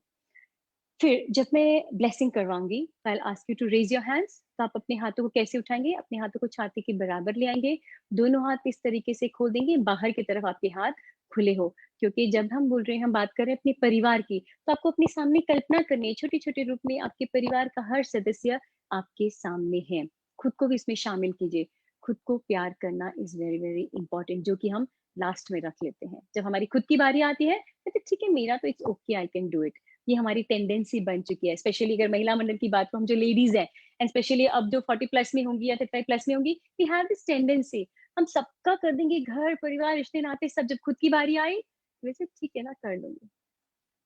फिर जब मैं ब्लेसिंग करवाऊंगी, I ask you to raise your hands. तो आप अपने हाथों को कैसे उठाएंगे? अपने हाथों को छाती के बराबर ले आएंगे, दोनों हाथ इस तरीके से खोल देंगे, बाहर की तरफ आपके हाथ खुले हो। क्योंकि जब हम बोल रहे हैं, हम बात कर रहे हैं अपने परिवार की, तो आपको अपने सामने कल्पना करनी है, छोटे छोटे रूप में आपके परिवार का हर सदस्य आपके सामने है। खुद को भी इसमें शामिल कीजिए। खुद को प्यार करना इज वेरी वेरी इंपॉर्टेंट, जो कि हम लास्ट में रख लेते हैं। जब हमारी खुद की बारी आती है तो ठीक है, मेरा तो it's okay, I can do it. ये हमारी टेंडेंसी बन चुकी है, स्पेशली अगर महिला मंडल की बात को, हम जो लेडीज हैं, एंड स्पेशली अब जो 40 प्लस में होंगी या 35 प्लस में होंगी, वी हैव दिस टेंडेंसी, हम सबका कर देंगे, घर परिवार रिश्ते नाते सब। जब खुद की बारी आई, वैसे ठीक है ना, कर लूंगी।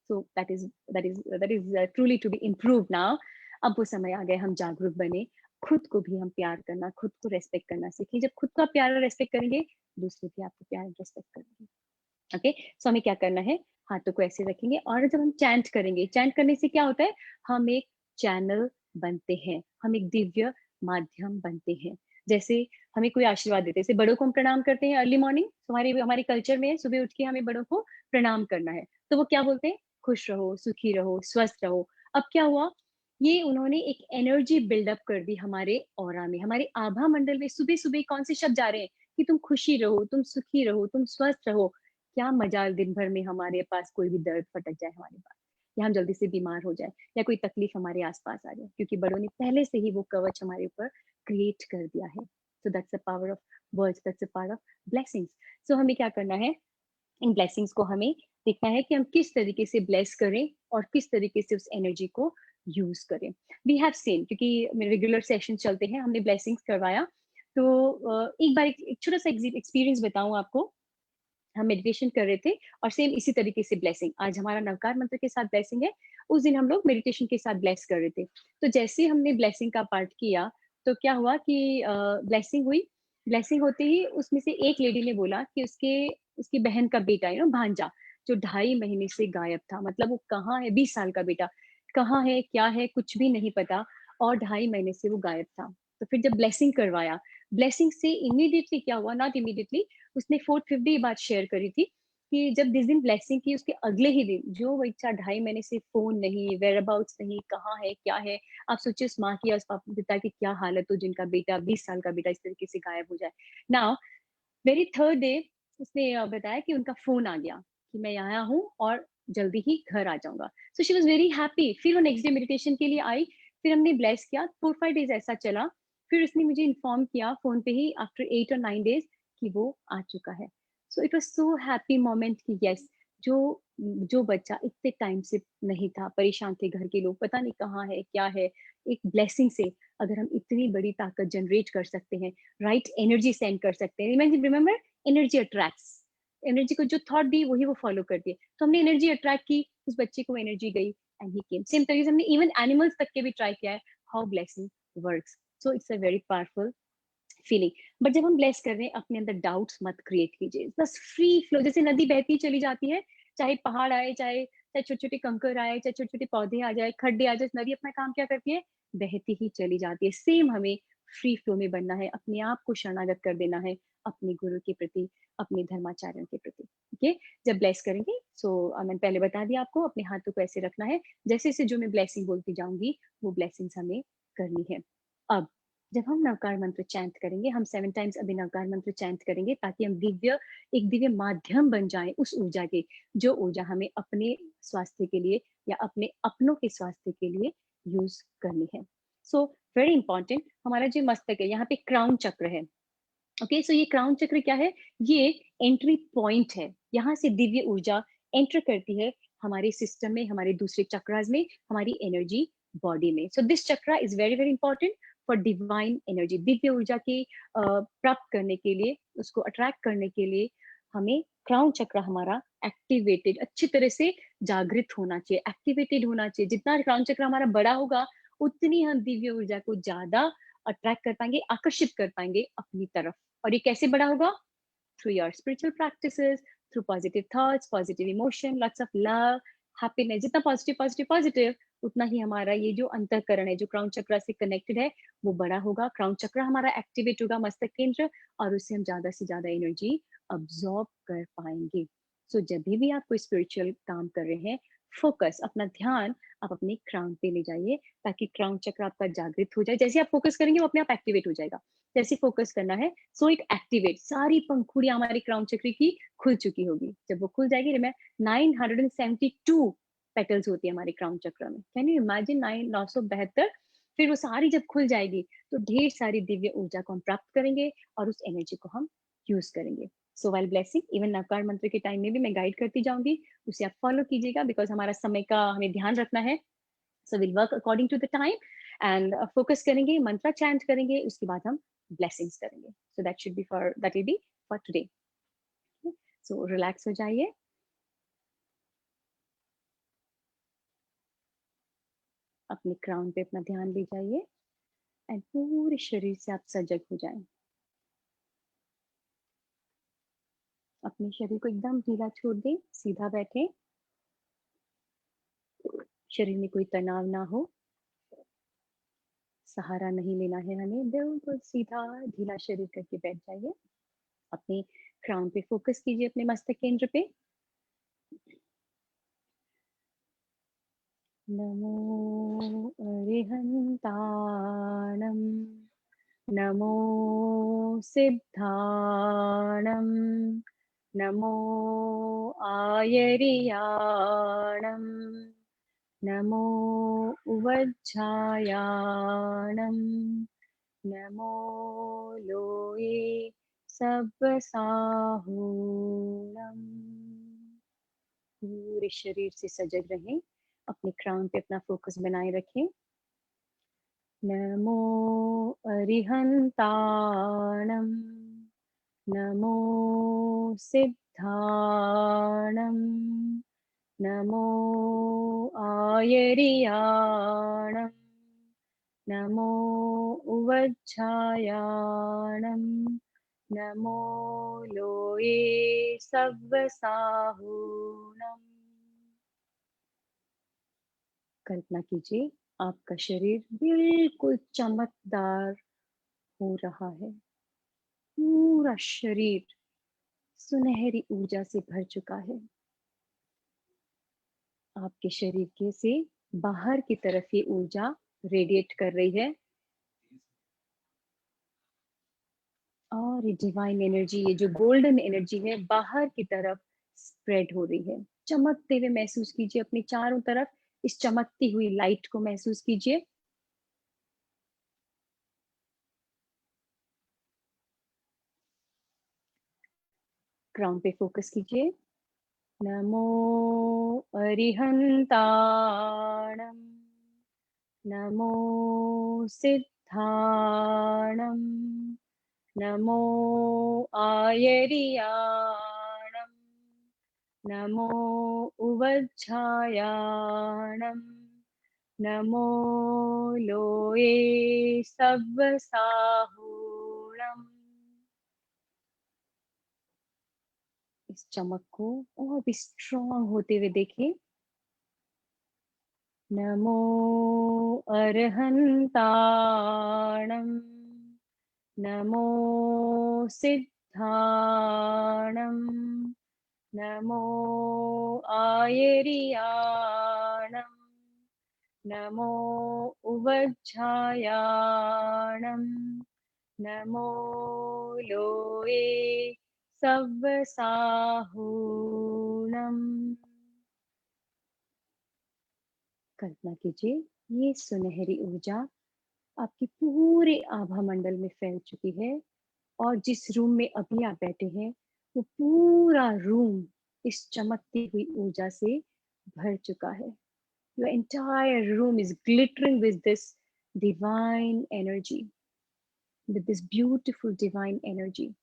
So that is truly to be improve now. अब वो समय आ गया, हम जागरूक बने, खुद को भी हम प्यार करना, खुद को रेस्पेक्ट करना सीखें। जब खुद को आप प्यार और रेस्पेक्ट करेंगे, दूसरे भी आपको प्यार और रेस्पेक्ट करेंगे। ओके, सो हमें क्या करना है? हाथों को ऐसे रखेंगे, और जब हम चैंट करेंगे, चैंट करने से क्या होता है? हम एक चैनल बनते हैं, हम एक दिव्य माध्यम बनते हैं। जैसे हमें कोई आशीर्वाद देते हैं, जैसे बड़ों को हम प्रणाम करते हैं अर्ली मॉर्निंग, हमारे हमारे कल्चर में सुबह उठ के हमें बड़ों को प्रणाम करना है। तो वो क्या बोलते हैं? खुश रहो, सुखी रहो, स्वस्थ रहो। अब क्या हुआ? ये उन्होंने एक एनर्जी बिल्डअप कर दी हमारे ऑरा में, हमारे आभा मंडल में। सुबह सुबह कौन से शब्द जा रहे हैं? कि तुम खुशी रहो, तुम सुखी रहो, तुम स्वस्थ रहो। क्या मजाल दिन भर में हमारे पास कोई भी दर्द फटक जाए हमारे पास, या हम जल्दी से बीमार हो जाए, या कोई तकलीफ हमारे आसपास आ जाए, क्योंकि बड़ों ने पहले से ही वो कवच हमारे ऊपर क्रिएट कर दिया है। So that's the power of words, that's the power of blessings. So हमें क्या करना है? इन ब्लेसिंग्स को हमें देखना है कि हम किस तरीके से ब्लेस करें और किस तरीके से उस एनर्जी को यूज करें। वी हैव सीन, क्योंकि मेरे रेगुलर सेशन चलते हैं, हमने ब्लेसिंग्स करवाया। तो एक बार एक छोटा सा एक्सपीरियंस बताऊं आपको। हम मेडिटेशन कर रहे थे, और सेम इसी तरीके से ब्लेसिंग, आज हमारा नवकार मंत्र के साथ ब्लेसिंग है, उस दिन हम लोग मेडिटेशन के साथ ब्लेस कर रहे थे। तो जैसे हमने ब्लेसिंग का पार्ट किया, तो क्या हुआ कि ब्लेसिंग हुई। ब्लेसिंग होते ही उसमें से एक लेडी ने बोला कि उसकी बहन का बेटा, भांजा, जो 2.5 महीने से गायब था, मतलब वो कहाँ है, 20 साल का बेटा, कहाँ है, क्या है, कुछ भी नहीं पता, और 2.5 महीने से वो गायब था। तो फिर जब ब्लेसिंग करवाया, ब्लेसिंग से इमीडिएटली क्या हुआ, नॉट इमीडिएटली, उसने 4th 5th डे ये बात शेयर करी थी कि जब जिस दिन ब्लेसिंग की, उसके अगले ही दिन जो बच्चा 2.5 महीने से फोन नहीं, वेयर अबाउट्स नहीं, कहाँ है, क्या है, आप सोचिए उस माँ की या उस पिता की क्या हालत हो, जिनका बेटा, 20 साल का बेटा इस तरीके से गायब हो जाए। नाउ वेरी थर्ड डे उसने बताया कि उनका फोन आ गया कि मैं यहाँ हूँ और जल्दी ही घर आ जाऊंगा। So she was very happy. फिर वो नेक्स्ट डे मेडिटेशन के लिए आई, फिर हमने ब्लेस किया, 4-5 डेज ऐसा चला। फिर उसने मुझे इन्फॉर्म किया फोन पे ही, आफ्टर 8 और 9 डेज, कि वो आ चुका है। So it was so happy moment कि यस, जो जो बच्चा इतने टाइम से नहीं था, परेशान थे घर के लोग, पता नहीं कहाँ है, क्या है, एक ब्लेसिंग से अगर हम इतनी बड़ी ताकत जनरेट कर सकते हैं, राइट एनर्जी सेंड कर सकते हैं। Remember, energy attracts. एनर्जी को जो थॉट दी, वही वो फॉलो करती है। तो हमने एनर्जी अट्रैक्ट की, उस बच्चे को एनर्जी गई, एंड ही केम। सेम तरीके से हमने इवन एनिमल्स तक के भी ट्राई किया है, how blessing works. So it's a very powerful feeling. But जब हम ब्लेस कर रहे हैं, अपने अंदर डाउट्स मत क्रिएट कीजिए, बस फ्री फ्लो, जैसे नदी बहती चली जाती है, चाहे पहाड़ आए, चाहे चाहे छोटे छोटे कंकर आए, चाहे छोटे छोटे पौधे आ जाए, खड्डे आ जाए, नदी अपना काम क्या करती है? बहती ही चली जाती है। सेम हमें फ्री फ्लो में बनना है, अपने आप को शरणागत कर देना है, अपने गुरु के प्रति, अपने धर्माचार्यों के प्रति। ओके, जब ब्लेस करेंगे, सो मैंने पहले बता दिया आपको, अपने हाथों को ऐसे रखना है, जैसे जैसे जो मैं ब्लेसिंग बोलती जाऊंगी, वो ब्लेसिंग्स हमें करनी है। अब जब हम नवकार मंत्र चैंट करेंगे, हम 7 टाइम्स अभी नवकार मंत्र चैंट करेंगे, ताकि हम एक दिव्य माध्यम बन जाए उस ऊर्जा के, जो ऊर्जा हमें अपने स्वास्थ्य के लिए या अपने अपनों के स्वास्थ्य के लिए यूज करनी है। सो वेरी इंपॉर्टेंट, हमारा जो मस्तक है, यहाँ पे क्राउन चक्र है। ओके, सो ये क्राउन चक्र क्या है? ये एंट्री पॉइंट है, यहाँ से दिव्य ऊर्जा एंटर करती है हमारे सिस्टम में, हमारे दूसरे चक्रास में, हमारी एनर्जी बॉडी में। So this chakra is very very important for divine energy. दिव्य ऊर्जा की प्राप्त करने के लिए, उसको अट्रैक्ट करने के लिए, हमें क्राउन चक्र हमारा एक्टिवेटेड, अच्छी तरह से जागृत होना चाहिए, एक्टिवेटेड होना चाहिए। जितना क्राउन चक्र हमारा बड़ा होगा, उतनी हम दिव्य ऊर्जा को ज्यादा अट्रैक्ट कर पाएंगे, आकर्षित कर पाएंगे अपनी तरफ। और ये कैसे बड़ा होगा? through your spiritual practices, through positive thoughts, positive emotion, lots of love, happiness. जितना positive उतना ही हमारा ये जो अंतःकरण है, जो क्राउन चक्र से कनेक्टेड है, वो बड़ा होगा। क्राउन चक्र हमारा एक्टिवेट होगा, मस्तक केंद्र, और उससे हम ज्यादा से ज्यादा एनर्जी अब्सॉर्ब कर पाएंगे। सो जब भी आप कोई स्पिरिचुअल काम कर रहे हैं, फोकस, अपना ध्यान आप अपने क्राउन पे ले जाइए, ताकि क्राउन चक्र आपका जागृत हो जाए। जैसे आप फोकस करेंगे, वो अपने आप एक्टिवेट हो जाएगा। जैसे फोकस करना है, सो इट एक्टिवेट। सारी पंखुड़ियां हमारे क्राउन चक्र की खुल चुकी होगी। जब वो खुल जाएगी, 972 पेटल्स होती है हमारे क्राउन चक्र में। Can you imagine? 972। फिर वो सारी जब खुल जाएगी, तो ढेर सारी दिव्य ऊर्जा को हम प्राप्त करेंगे और उस एनर्जी को हम यूज करेंगे। So while blessing, even Navkar मंत्र के टाइम में भी मैं गाइड करती जाऊंगी, उसे आप फॉलो कीजिएगा, बिकॉज हमारा समय का हमें ध्यान रखना है। So will work according to the time and focus करेंगे, मंत्र चैंट करेंगे, उसके बाद हम ब्लेसिंग्स करेंगे। So that will be for today. So relax हो जाइए, अपने क्राउन पे अपना ध्यान ले जाइए एंड पूरे शरीर से आप सजग हो जाएं। अपने शरीर को एकदम ढीला छोड़ दें, सीधा बैठे, शरीर में कोई तनाव ना हो, सहारा नहीं लेना है हमें, बिल्कुल सीधा ढीला शरीर करके बैठ जाइए। अपने क्राउन पे फोकस कीजिए, अपने मस्तक केंद्र पे। नमो अरिहंताणं, नमो सिद्धाणं, नमो आयर्याणं, नमो उवज्झायाणं, नमो लोये सब्बसाहूणम्। पूरे शरीर से सजग रहें, अपने क्राउन पे अपना फोकस बनाए रखें। नमो अरिहंताणं, नमो सिद्धाणं, नमो आयर्याणं, नमो उवज्झायाणं, नमो लोये सब्बसाहूणम्। कल्पना कीजिए, आपका शरीर बिल्कुल चमकदार हो रहा है। पूरा शरीर सुनहरी ऊर्जा से भर चुका है। आपके शरीर के से बाहर की तरफ ये ऊर्जा रेडिएट कर रही है, और ये डिवाइन एनर्जी, ये जो गोल्डन एनर्जी है, बाहर की तरफ स्प्रेड हो रही है। चमकते हुए महसूस कीजिए, अपनी चारों तरफ इस चमकती हुई लाइट को महसूस कीजिए। क्राउन पे फोकस कीजिए। नमो अरिहंताणं, नमो सिद्धाणं, नमो आयर्याणं, नमो उवज्झायाणं, नमो लोये सब्बसाहूणम्। इस चमक को और भी स्ट्रॉन्ग होते हुए देखिए। नमो अरहंताणं, नमो सिद्धाणं, नमो आयर्याणं, नमो उवज्झायाणं, नमो लोये सब्बसाहूणम्। कल्पना कीजिए, ये सुनहरी ऊर्जा आपके पूरे आभा मंडल में फैल चुकी है, और जिस रूम में अभी आप बैठे हैं, वो पूरा रूम इस चमकती हुई ऊर्जा से भर चुका है। Your entire room is glittering with this divine energy, with this beautiful divine energy.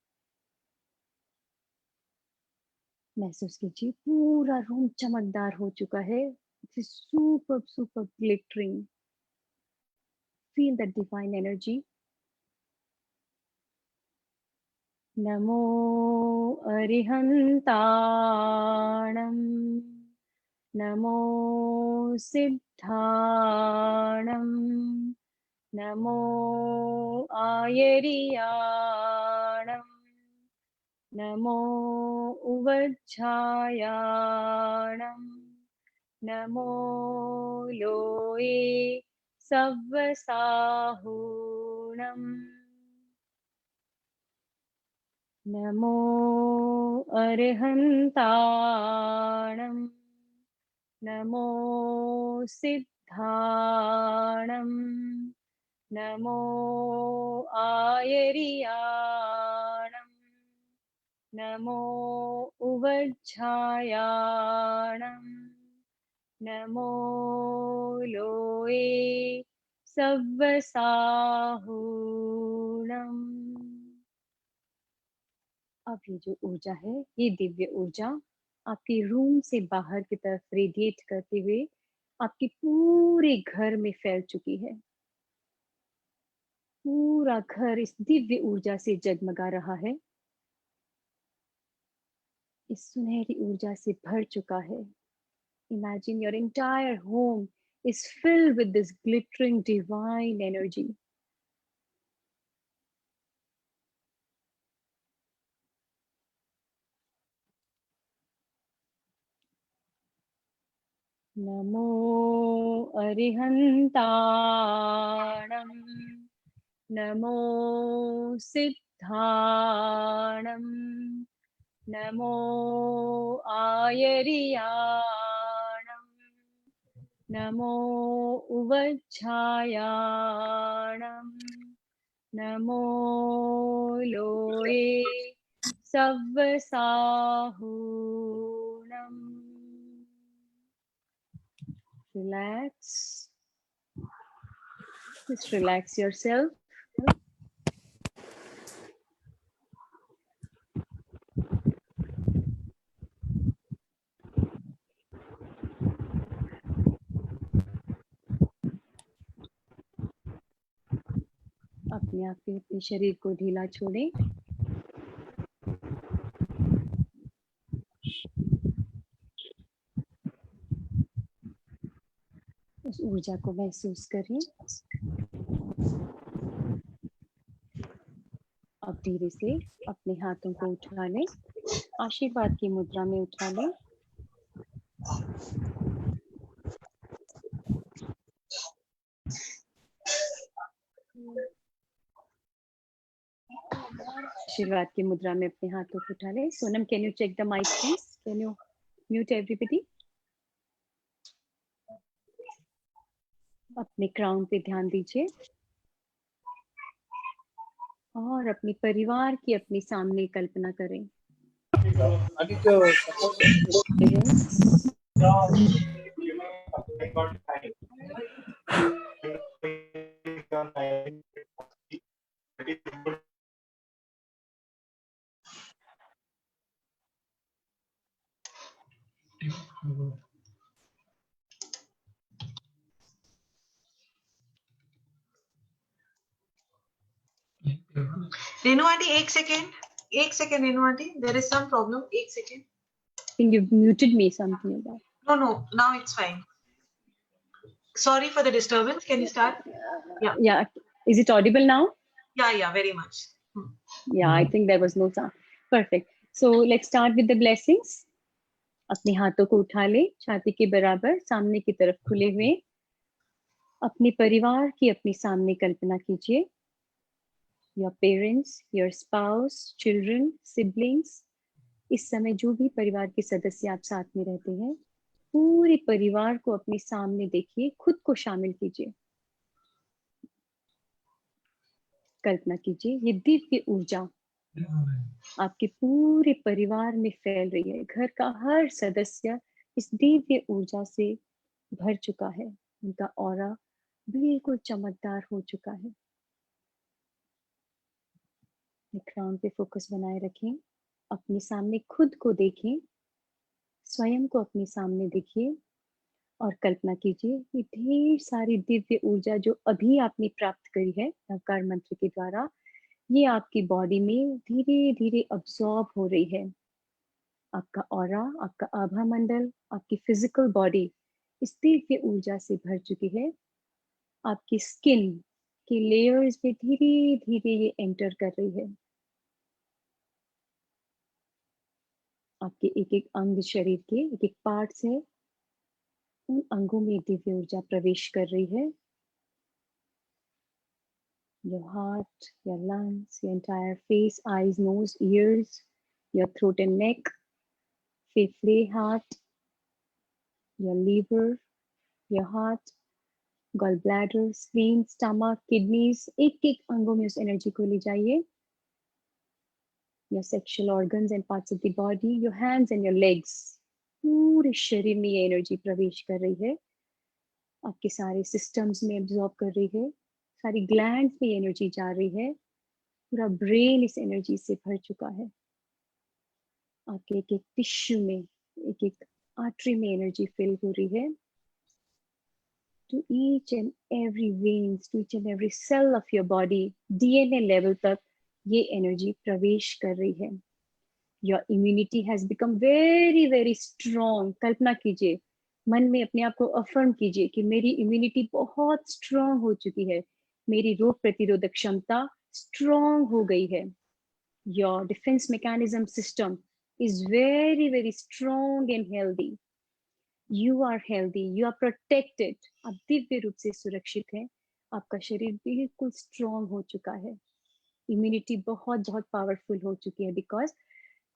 महसूस कीजिए, पूरा रूम चमकदार हो चुका है। It is super glittering. Feel that divine energy. नमो अरिहन्ताणं नमो सिद्धाणं नमो आयर्याणं नमो उवज्झायाणं नमो लोये सव्वसाहूणम् नमो अरिहन्ताणं नमो सिद्धाणं नमो आयर्याणं नमो उवज्झायाणं नमो लोये सव्वसाहूणम्। अब ये जो ऊर्जा है, ये दिव्य ऊर्जा आपके रूम से बाहर की तरफ रेडिएट करते हुए आपके पूरे घर में फैल चुकी है। पूरा घर इस दिव्य ऊर्जा से जगमगा रहा है, इस सुनहरी ऊर्जा से भर चुका है। Imagine your entire home is filled with this glittering divine energy. NaMo अरिहन्ताणं NaMo सिद्धाणं NaMo आयर्याणं NaMo उवज्झायाणं NaMo लोये सव्वसाहूणम्। Relax. Just relax yourself. अपने आप के अपने शरीर को ढीला छोड़ें। उस ऊर्जा को महसूस करें। अब धीरे से अपने हाथों को उठा लें, आशीर्वाद की मुद्रा में उठा लें। आशीर्वाद की मुद्रा में अपने हाथों को उठा लें। Sonam, can you check the mike please? Can you mute everybody? अपने क्राउन पे ध्यान दीजिए और अपने परिवार की अपने सामने कल्पना करें। रेनू आंटी एक second Renu aunty, there is some problem. एक second. I think you've muted me, something like that. No, now it's fine. Sorry for the disturbance. Can you start? Yeah. Is it audible now? Yeah, very much. Yeah, I think there was no sound. Perfect. So let's start with the blessings. अपने हाथों को उठा ले, छाती के बराबर सामने की तरफ खुले हुए। अपने परिवार की अपने सामने कल्पना कीजिए। Your parents, your spouse, children, siblings, इस समय जो भी परिवार के सदस्य आप साथ में रहते हैं, पूरे परिवार को अपने सामने देखिए, खुद को शामिल कीजिए। कल्पना कीजिए ये दिव्य ऊर्जा आपके पूरे परिवार में फैल रही है। घर का हर सदस्य इस दिव्य ऊर्जा से भर चुका है। उनका ऑरा बिल्कुल चमकदार हो चुका है। क्राउन पे फोकस बनाए रखें। अपने सामने खुद को देखें, स्वयं को अपने सामने देखिए और कल्पना कीजिए कि ढेर सारी दिव्य ऊर्जा जो अभी आपने प्राप्त करी है नवकार मंत्र के द्वारा, ये आपकी बॉडी में धीरे धीरे अब्सॉर्ब हो रही है। आपका ऑरा, आपका आभा मंडल, आपकी फिजिकल बॉडी इस दिव्य ऊर्जा से भर चुकी है। आपकी स्किन के लेयर्स में धीरे धीरे ये एंटर कर रही है। आपके एक एक अंग शरीर के एक एक पार्ट्स है, उन अंगों में दिव्य ऊर्जा प्रवेश कर रही है। Your heart, your lungs, your entire face, eyes, nose, ears, your throat and neck, फेफड़े, heart, your liver, your heart, gall bladder, spleen, stomach, kidneys, एक एक अंगों में उस एनर्जी को ले जाइए। Your sexual organs and parts of the body, your hands and your legs, पूरे शरीर में ये एनर्जी प्रवेश कर रही है। आपके सारे सिस्टम्स में एब्जॉर्ब कर रही है, सारी ग्लैंड्स में एनर्जी जा रही है, पूरा ब्रेन इस एनर्जी से भर चुका है। आपके एक एक टिश्यू में, एक एक आर्टरी में एनर्जी फिल हो रही है। To each and every veins, to each and every cell of your body, DNA level तक ये एनर्जी प्रवेश कर रही है। Your immunity has become very very strong. कल्पना कीजिए, मन में अपने आप को अफर्म कीजिए कि मेरी इम्यूनिटी बहुत स्ट्रॉन्ग हो चुकी है, मेरी रोग प्रतिरोधक क्षमता स्ट्रॉन्ग हो गई है। Your defense mechanism system is very very strong and healthy. You are healthy, you are protected. आप दिव्य रूप से सुरक्षित हैं। आपका शरीर बिल्कुल स्ट्रॉन्ग हो चुका है। इम्यूनिटी बहुत बहुत पावरफुल हो चुकी है, बिकॉज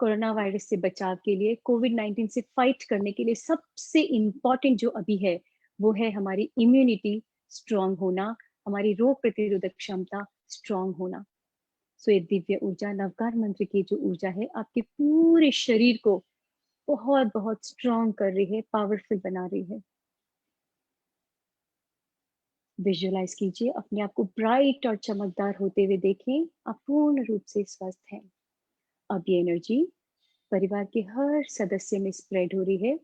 कोरोना वायरस से बचाव के लिए, कोविड-19 से फाइट करने के लिए सबसे इम्पॉर्टेंट जो अभी है वो है हमारी इम्यूनिटी स्ट्रॉन्ग होना, हमारी रोग प्रतिरोधक क्षमता स्ट्रॉन्ग होना। सो ये दिव्य ऊर्जा, नवकार मंत्र की जो ऊर्जा है, आपके पूरे शरीर को बहुत बहुत स्ट्रॉन्ग कर रही है, पावरफुल बना रही है। विजुअलाइज कीजिए, अपने आप को ब्राइट और चमकदार होते हुए देखें। आप पूर्ण रूप से स्वस्थ हैं। अब ये एनर्जी परिवार के हर सदस्य में स्प्रेड हो रही है।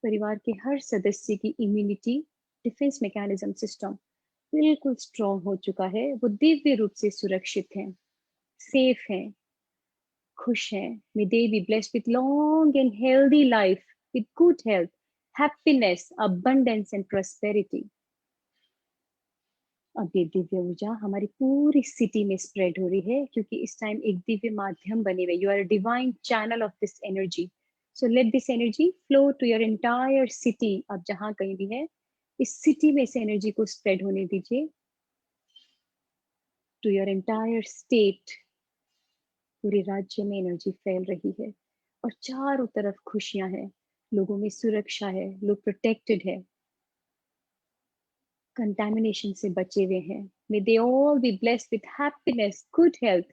परिवार के हर सदस्य की इम्यूनिटी, डिफेंस मैकेनिज्म सिस्टम बिल्कुल स्ट्रॉन्ग हो चुका है। वो दिव्य रूप से सुरक्षित हैं, सेफ हैं, खुश हैं। May they be blessed with long and healthy life, with good health, happiness, abundance and prosperity. अब ये दिव्य ऊर्जा हमारी पूरी सिटी में स्प्रेड हो रही है, क्योंकि इस टाइम एक दिव्य माध्यम बने हुए। You are a divine channel of this energy, so let this energy flow to your entire city. आप जहां कहीं भी है, इस सिटी में इस एनर्जी को स्प्रेड होने दीजिए। टू योर एंटायर स्टेट, पूरे राज्य में एनर्जी फैल रही है और चारों तरफ खुशियां हैं, लोगों में सुरक्षा है, लोग प्रोटेक्टेड है, कंटामिनेशन से बचे हुए हैं। May they all be blessed with happiness, good health,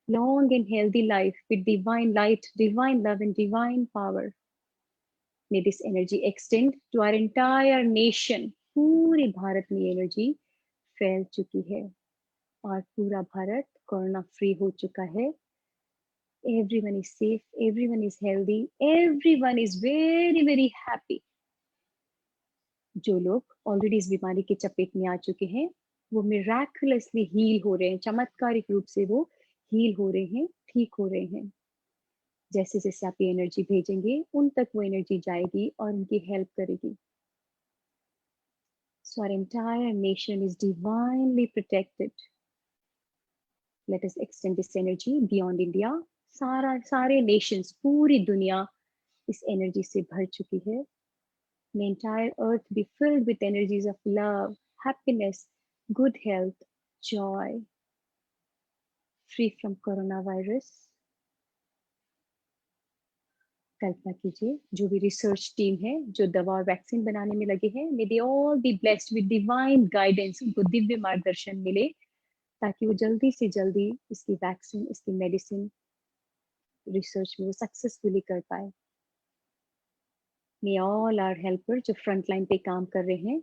long and healthy life with divine light, divine love and divine power. May this energy extend to our entire nation. पूरे भारत में energy फैल चुकी है और पूरा भारत कोरोना फ्री हो चुका है। Everyone is safe, everyone is healthy, everyone is very very happy. जो लोग ऑलरेडी इस बीमारी के चपेट में आ चुके हैं, वो मिराकुलसली हील हो रहे हैं, चमत्कारिक रूप से वो हील हो रहे हैं, ठीक हो रहे हैं। जैसे जैसे आप ये एनर्जी भेजेंगे, उन तक वो एनर्जी जाएगी और उनकी हेल्प करेगी। So our entire nation is divinely protected. Let us extend this energy beyond India. सारे nations, पूरी दुनिया इस एनर्जी से भर चुकी है। May entire earth be filled with energies of love, happiness, good health, joy, free from coronavirus. कल्पना कीजिए, जो भी रिसर्च टीम है, जो दवा और वैक्सीन बनाने में लगे हैं, may they all be blessed with divine guidance. उनको दिव्य मार्गदर्शन मिले ताकि वो जल्दी से जल्दी इसकी वैक्सीन, इसकी मेडिसिन रिसर्च में वो सक्सेसफुली कर पाए। May all our helpers जो फ्रंट लाइन पे काम कर रहे हैं,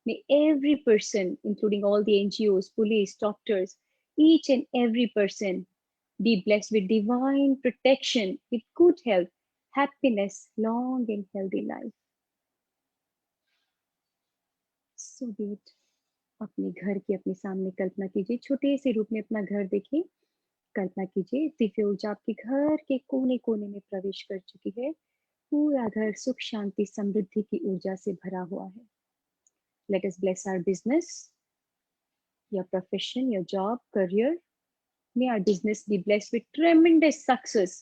may every person, including all the NGOs, police, doctors, each and every person be blessed with divine protection, with good health, happiness, long and healthy life. So be it. अपने घर की अपने सामने कल्पना कीजिए, छोटे से रूप में अपना घर देखिए। कल्पना कीजिए दिव्य ऊर्जा आपके घर के कोने कोने में प्रवेश कर चुकी है। पूरा घर सुख शांति समृद्धि की ऊर्जा से भरा हुआ है। Let us bless our business, your profession, your job, career. May our business be blessed with tremendous success,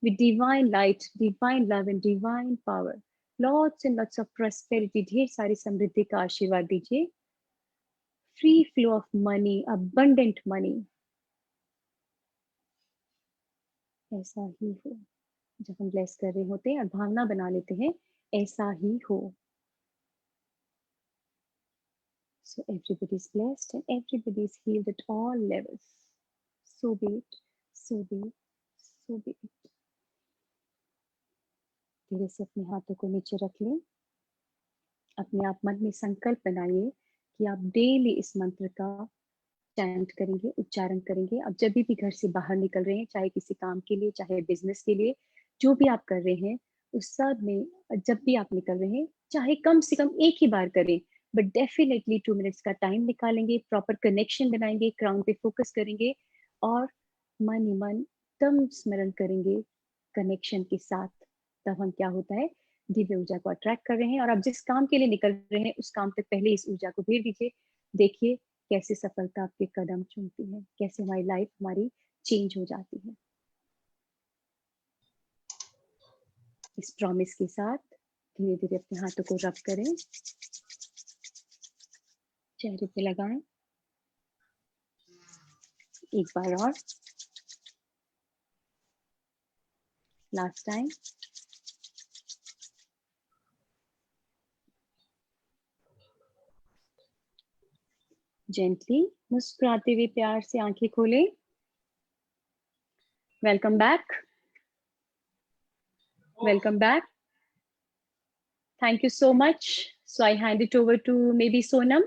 with divine light, divine love and divine power. Lots and lots of prosperity. ढेर सारी समृद्धि का आशीर्वाद दीजिए। Free flow of money, abundant money. ऐसा ही हो। जब हम bless कर रहे होते हैं और भावना बना लेते हैं ऐसा ही हो। So everybody is blessed and everybody is healed at all levels. So be it, so be it, so be it. धीरे से अपने हाथों को नीचे रख लें। अपने आप मन में संकल्प बनाइए कि आप डेली इस मंत्र का चैंट करेंगे, उच्चारण करेंगे। अब जब भी घर से बाहर निकल रहे हैं, चाहे किसी काम के लिए, चाहे बिजनेस के लिए, जो भी आप कर रहे हैं, उस सब में जब भी आप निकल रहे हैं, चाहे कम से कम एक ही बार करें, बट डेफिनेटली 2 मिनट्स का टाइम निकालेंगे, प्रॉपर कनेक्शन बनाएंगे, क्राउन पे फोकस करेंगे और मन ही मन तम स्मरण करेंगे कनेक्शन के साथ। तब हम क्या होता है, दिव्य ऊर्जा को अट्रैक्ट कर रहे हैं। और आप जिस काम के लिए निकल रहे हैं उस काम तक पहले इस ऊर्जा को भेज दीजिए। देखिए कैसे सफलता आपके कदम चूमती है, कैसे हमारी लाइफ हमारी चेंज हो जाती है। इस प्रॉमिस के साथ धीरे धीरे अपने हाथों को रब करें, चेहरे पे लगाएं। एक बार और, लास्ट टाइम। जेंटली मुस्कुराते हुए प्यार से आंखें खोलें। Welcome back, welcome back. Thank you so much. So I hand it over to may be Sonam.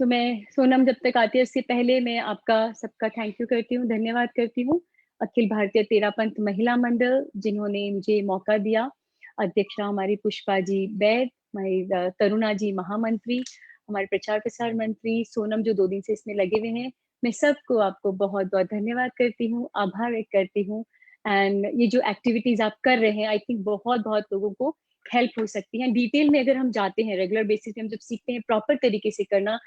तो मैं सोनम जब तक आती है उससे पहले मैं आपका सबका थैंक यू करती हूँ, धन्यवाद करती हूँ। अखिल भारतीय तेरापंथ महिला मंडल जिन्होंने मुझे मौका दिया, अध्यक्षा हमारी पुष्पा जी बैद, हमारी तरुणा जी महामंत्री, हमारे प्रचार प्रसार मंत्री सोनम जो 2 दिन से इसमें लगे हुए हैं, मैं सबको आपको बहुत बहुत धन्यवाद करती हूँ, आभार व्यक्त करती हूँ। एंड ये जो एक्टिविटीज आप कर रहे हैं आई थिंक बहुत बहुत लोगों को हेल्प हो सकती है। डिटेल में अगर हम जाते हैं, रेगुलर बेसिस पे हम जब सीखते हैं प्रॉपर तरीके से करना,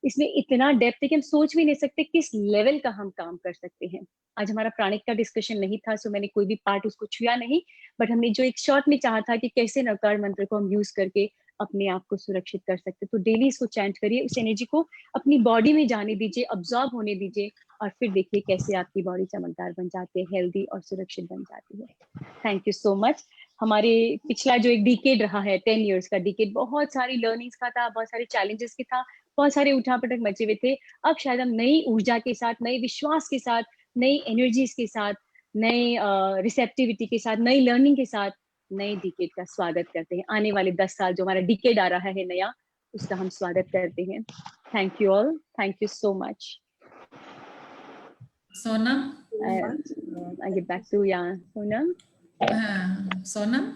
इसमें इतना डेप्थ है कि हम सोच भी नहीं सकते किस लेवल का हम काम कर सकते हैं। आज हमारा प्राणिक का डिस्कशन नहीं था, सो मैंने कोई भी पार्ट उसको छुआ नहीं, बट हमने जो एक शॉर्ट में चाहा था कि कैसे नवकार मंत्र को हम यूज करके अपने आप को सुरक्षित कर सकते। तो डेली इसको चैंट करिए, उस एनर्जी को अपनी बॉडी में जाने दीजिए, ऑब्जॉर्व होने दीजिए और फिर देखिए कैसे आपकी बॉडी चमकदार बन जाती है, हेल्दी और सुरक्षित बन जाती है। Thank you so much. हमारे पिछला जो एक डिकेड रहा है, 10 इयर्स का डिकेड, बहुत सारी लर्निंग्स का था, बहुत सारे चैलेंजेस के था, बहुत सारे उठापटक मचे हुए थे। अब शायद हम नई ऊर्जा के साथ, नए विश्वास के साथ, नई एनर्जीज के साथ, नए रिसेप्टिविटी के साथ, नई लर्निंग के साथ नए डिकेड का स्वागत करते हैं। आने वाले 10 साल जो हमारा डिकेड आ रहा है नया, उसका हम स्वागत करते हैं। Thank you all, thank you so much. Sonam, I get back to Sonam. Sonam,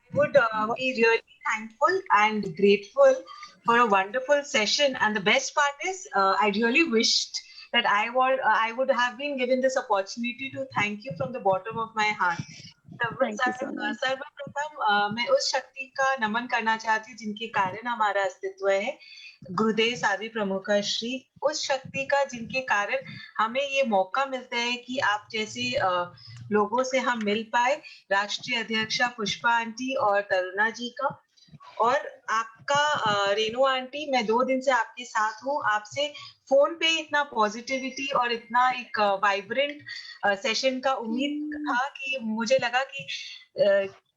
I would be really thankful and grateful for a wonderful session. And the best part is, I really wished that I would have been given this opportunity to thank you from the bottom of my heart. सर्वप्रथम मैं उस शक्ति का नमन करना चाहती हूँ जिनके कारण हमारा अस्तित्व है, गुरुदेव साध्वी प्रमुखा श्री। उस शक्ति का जिनके कारण हमें ये मौका मिलता है कि आप जैसे लोगों से हम मिल पाए, राष्ट्रीय अध्यक्षा पुष्पा आंटी और तरुणा जी का, और आपका रेणु आंटी। मैं 2 दिन से आपके साथ हूँ, आपसे फोन पे इतना पॉजिटिविटी और इतना एक वाइब्रेंट सेशन का उम्मीद था कि मुझे लगा कि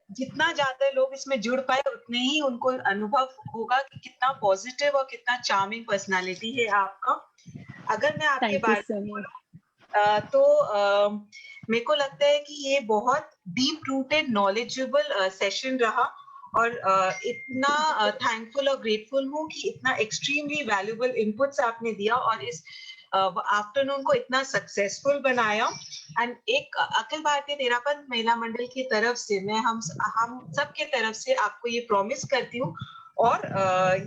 जितना ज्यादा लोग इसमें जुड़ पाए उतने ही उनको अनुभव होगा कि कितना पॉजिटिव और कितना चार्मिंग पर्सनालिटी है आपका। अगर मैं आपके बारे में बोलूं तो मेरे को लगता है कि ये बहुत डीप रूटेड नॉलेजेबल सेशन रहा, और इतना थैंकफुल और ग्रेटफुल हूँ कि इतना एक्सट्रीमली वैल्यूएबल इनपुट्स आपने दिया और इस आफ्टरनून को इतना सक्सेसफुल बनाया। एंड एक अखिल भारतीय तेरापंथ महिला मंडल की तरफ से मैं हम सब के तरफ से आपको ये प्रॉमिस करती हूँ और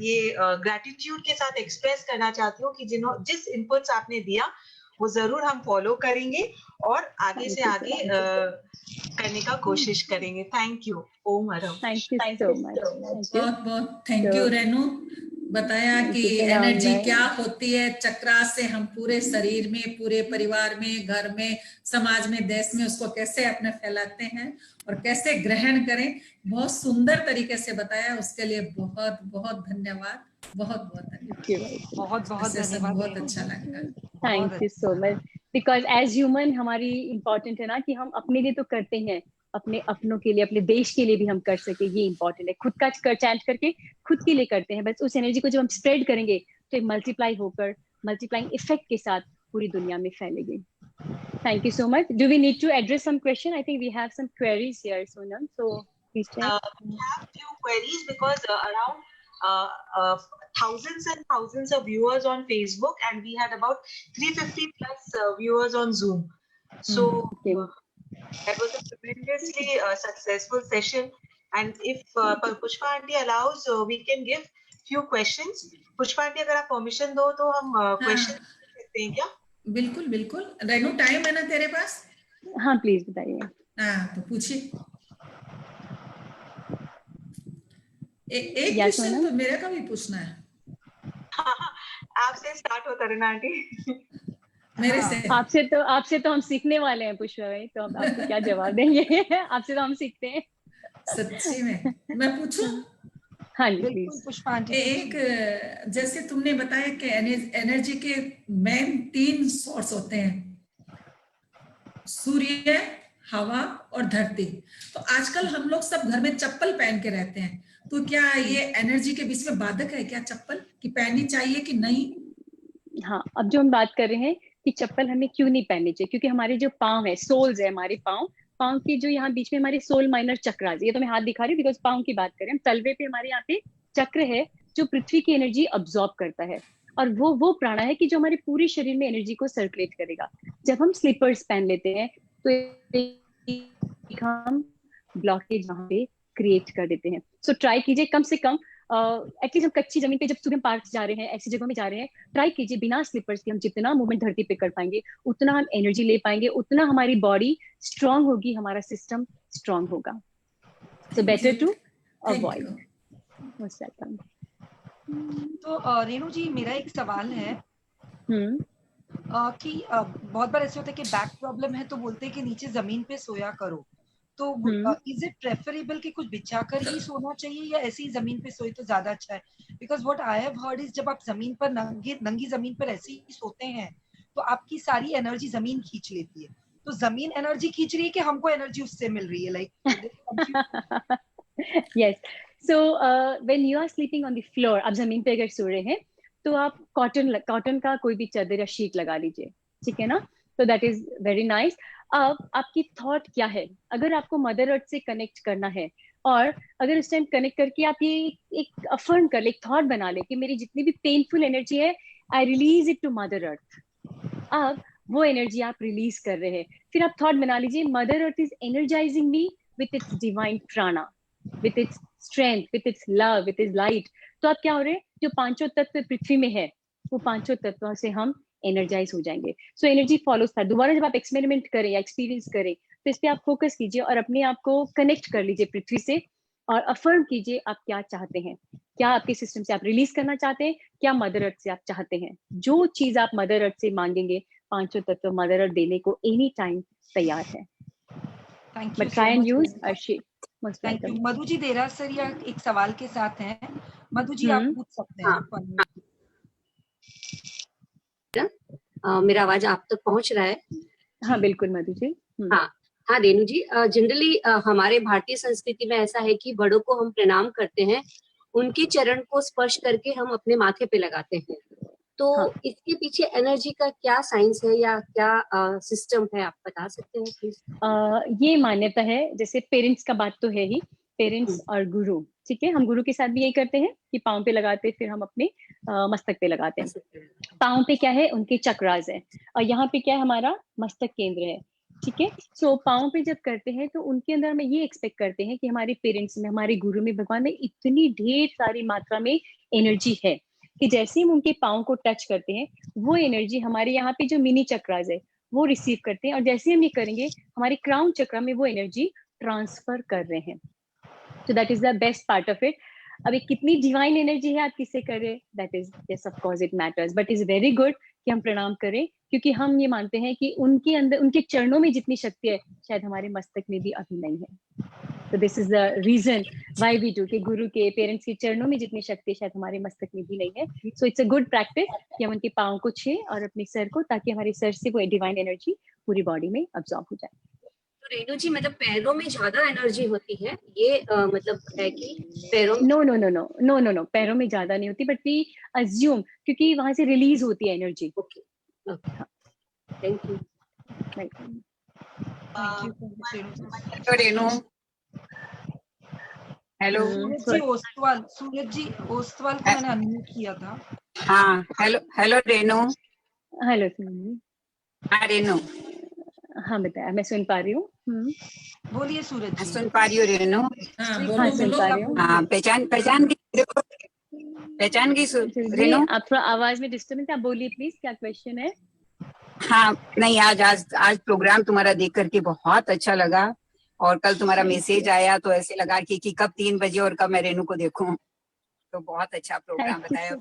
ये ग्रैटिट्यूड के साथ एक्सप्रेस करना चाहती हूँ कि जिस इनपुट्स आपने दिया वो जरूर हम फॉलो करेंगे और आगे से आगे करने का कोशिश करेंगे। Thank you. ओम हरम। Thank you so much. Thank you. बहुत बहुत थैंक यू रेनू, बताया कि जितना एनर्जी मैं- क्या होती है, चक्रा से हम पूरे शरीर में, पूरे परिवार में, घर में, समाज में, देश में उसको कैसे अपने फैलाते हैं और कैसे ग्रहण करें, बहुत सुंदर तरीके से बताया। उसके लिए बहुत बहुत धन्यवाद, बहुत बहुत धन्यवाद। बहुत बहुत सेशन धन्यवाद बहुत रेणु अच्छा जी। लगा। Thank you so much. Because as human हमारी इम्पोर्टेंट है ना कि हम अपने लिए तो करते हैं, अपने अपनों के लिए, अपने देश के लिए भी हम कर सके, ये इम्पोर्टेंट है। खुद का चैंट करके खुद के लिए करते हैं, बस उस एनर्जी को जब हम स्प्रेड करेंगे तो मल्टीप्लाई होकर मल्टीप्लाइंग इफेक्ट के साथ पूरी दुनिया में फैलेगी। Thank you so much. Do we need to address some question? I think we have some queries here, Sonam. So please check. We have few queries because around thousands and thousands of viewers on Facebook, and we had about 350 plus viewers on Zoom. So Okay. that was a tremendously successful session. And if Pushpa Aunty allows, we can give few questions. Pushpa Aunty, अगर आप permission दो तो हम questions पूछ सकते हैं क्या? बिल्कुल बिल्कुल। रेनू, टाइम है ना तेरे पास? हाँ प्लीज बताइए। हाँ तो पूछिए। एक Yes, क्वेश्चन Sonam? तो मेरे का भी पूछना है। आपसे स्टार्ट होता रहना आंटी। मेरे से आपसे तो हम सीखने वाले हैं पुष्पा भाई, तो अब आपको क्या जवाब देंगे? आपसे तो हम सीखते हैं। सच्ची में मैं पूछूं? हाँ जी बिल्कुल प्लीज। पुष्पा आंटी। एक, जैसे तुमने बताया कि एनर्जी के मेन 3 सोर्स होते हैं, सूर्य, हवा और धरती। तो आजकल हम लोग सब घर में चप्पल पहन के रहते हैं, तो क्या ये एनर्जी के बीच में बाधक है क्या चप्पल, कि पहननी चाहिए कि नहीं? हाँ, अब जो हम बात कर रहे हैं कि चप्पल हमें क्यों नहीं पहननी चाहिए, क्योंकि हमारे जो पाँव है, सोल्स है हमारे पाँव के जो यहाँ बीच में हमारे सोल माइनर चक्रास, ये तो मैं हाथ दिखा रही हूँ बिकॉज पाँव की बात करें हम, तलवे पे हमारे यहाँ पे चक्र है जो पृथ्वी की एनर्जी अब्सॉर्ब करता है, और वो प्राण है कि जो हमारे पूरे शरीर में एनर्जी को सर्कुलेट करेगा। जब हम स्लीपर्स पहन लेते हैं तो हम ब्लॉकेज वहां पे क्रिएट कर देते हैं। सो ट्राई कीजिए कम से कम एटलीस्ट हम कच्ची जमीन पे जब स्टूडेंट पार्क जा रहे हैं, ऐसी जगहों में जा रहे हैं, ट्राई कीजिए बिना स्लीपर्स के हम जितना मूवमेंट धरती पे कर पाएंगे उतना हम एनर्जी ले पाएंगे, उतना हमारी बॉडी स्ट्रांग होगी, हमारा सिस्टम स्ट्रांग होगा। So better to avoid. Most welcome. तो रेणु जी, मेरा एक सवाल है कि बहुत बार ऐसे होता है कि बैक प्रॉब्लम है तो बोलते हैं कि नीचे जमीन पे सोया करो, तो इज इट प्रेफरेबल कि कुछ बिछाकर ही सोना चाहिए या ऐसे ही जमीन पे सोए तो ज्यादा अच्छा है? Because what I have heard is जब आप जमीन पर नंगी जमीन पर ऐसे ही सोते हैं तो आपकी सारी एनर्जी जमीन खींच लेती है, तो जमीन एनर्जी खींच रही है कि हमको एनर्जी उससे मिल रही है? Like yes, so when you are sleeping on the floor, आप जमीन पे अगर सो रहे हैं तो आप कॉटन का कोई भी चादर या शीट लगा लीजिए, ठीक है ना? तो दैट इज वेरी नाइस। अब आपकी थॉट क्या है? अगर आपको मदर अर्थ से कनेक्ट करना है, और अगर उस टाइम कनेक्ट करके आप ये एक अफर्म कर ले, एक थॉट बना ले कि मेरी जितनी भी पेनफुल एनर्जी है I release it to mother earth. अब वो एनर्जी आप रिलीज कर रहे हैं, फिर आप थॉट बना लीजिए mother earth is energising me with its divine prana, with its strength, with its love, with its light. तो आप क्या हो रहे हैं, जो पांचों तत्व पृथ्वी में है वो पांचों तत्वों से हम एनर्जाइज हो जाएंगे। सो एनर्जी फॉलोज था। दोबारा जब आप एक्सपेरिमेंट करें या एक्सपीरियंस करें तो इस पे आप फोकस कीजिए और अपने आप को कनेक्ट कर लीजिए पृथ्वी से, और अफर्म कीजिए आप क्या चाहते हैं, क्या आपके सिस्टम से आप रिलीज करना चाहते हैं, क्या मदर अर्थ से आप चाहते हैं। जो चीज आप मदर अर्थ से मांगेंगे पांचों तत्व मदर अर्थ देने को एनी टाइम तैयार है। Thank you but try and use अर्शी। Thank you. मधु जी देरा सर या एक सवाल के साथ हैं, मधु जी आप पूछ सकते हैं। मेरा आवाज आप तक पहुंच रहा है? हाँ बिल्कुल मधु जी। हाँ रेणु जी, जनरली हमारे भारतीय संस्कृति में ऐसा है कि बड़ों को हम प्रणाम करते हैं, उनके चरण को स्पर्श करके हम अपने माथे पे लगाते हैं। तो इसके पीछे एनर्जी का क्या साइंस है या क्या सिस्टम है, आप बता सकते हैं प्लीज? ये मान्यता है, जैसे पेरेंट्स का बात तो है ही, पेरेंट्स और गुरु, ठीक है, हम गुरु के साथ भी यही करते हैं कि पाँव पे लगाते फिर हम अपने मस्तक पे लगाते हैं। पाँव पे क्या है, उनके चक्रास है, और यहाँ पे क्या है, हमारा मस्तक केंद्र है, ठीक है। सो पाँव पे जब करते हैं तो उनके अंदर हम ये एक्सपेक्ट करते हैं कि हमारे पेरेंट्स में, हमारे गुरु में, भगवान में इतनी ढेर सारी मात्रा में एनर्जी है कि जैसे हम उनके पाँव को टच करते हैं, वो एनर्जी हमारे यहाँ पे जो मिनी चक्रास है वो रिसीव करते हैं, और जैसे हम ये करेंगे हमारे क्राउन चक्र में वो एनर्जी ट्रांसफर कर रहे हैं। So that is the best part of it. अब ये कितनी डिवाइन एनर्जी है, आप किसे करें, that is yes of course it matters, but is very good कि हम प्रणाम करें, क्योंकि हम ये मानते हैं कि उनके अंदर, उनके चरणों में जितनी शक्ति है शायद हमारे मस्तक में भी अभी नहीं है। तो this is the reason why we do, कि गुरु के, पेरेंट्स के चरणों में जितनी शक्ति है शायद हमारे मस्तक में भी नहीं है। So it's a good practice कि हम उनके पाँव को छुएं और अपने सर को, ताकि हमारे सर से वो डिवाइन एनर्जी पूरी बॉडी में अब्सॉर्ब हो जाए। तो रेणु जी, मतलब पैरों में ज्यादा एनर्जी होती है, ये मतलब है कि पैरों में? नो, पैरों में ज्यादा नहीं होती, बट वी अज्यूम, क्योंकि वहां से रिलीज होती है energy. Okay, thank you. Welcome. तो रेणु, हेलो। सूरज जी ओस्तवाल को मैंने अनम्यूट किया था। हाँ, हेलो रेणु। हेलो सुन। हाँ रेणु, हाँ बताया, मैं सुन पा रही हूँ। बोलिए सूरज जी। सुन पा रही हो रेणु? हाँ, हाँ सुन पा रही हूँ। हाँ, पहचान गई रेणु? आप थोड़ा आवाज में डिस्टर्बेंस, आप बोलिए प्लीज, क्या क्वेश्चन है? हाँ नहीं, आज प्रोग्राम तुम्हारा देख करके बहुत अच्छा लगा, और कल तुम्हारा मैसेज आया तो ऐसे लगा कि कब 3 बजे और कब मैं रेणु को देखूं। तो बहुत अच्छा प्रोग्राम बताया।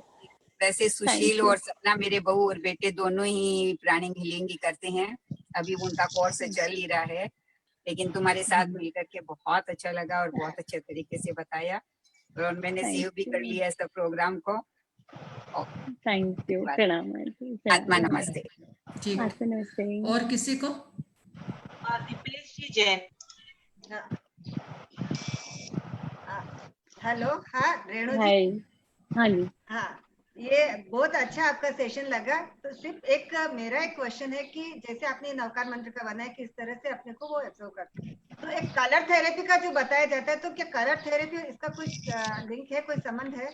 वैसे सुशील और सपना मेरे बहू और बेटे दोनों ही प्राणिक हीलिंग ही करते हैं, अभी उनका कोर्स चल ही रहा है, लेकिन तुम्हारे साथ मिलकर के बहुत अच्छा लगा और बहुत अच्छे तरीके से बताया, और मैंने सेव भी कर लिया सब प्रोग्राम को। थैंक यू, प्रणाम। आत्मा नमस्ते। ठीक, आत्मा नमस्ते। और किसी को? दीपेश जी जैन। हेलो। हाँ रेणु जी। हाय। हाँ जी। हाँ, ये बहुत अच्छा आपका सेशन लगा। तो सिर्फ मेरा एक क्वेश्चन है कि जैसे आपने नवकार मंत्र का बनाया, किस तरह से अपने को वो एब्जॉर्व करते हैं, तो एक कलर थेरेपी का जो बताया जाता है, तो क्या कलर थेरेपी इसका कुछ लिंक है, कोई संबंध है?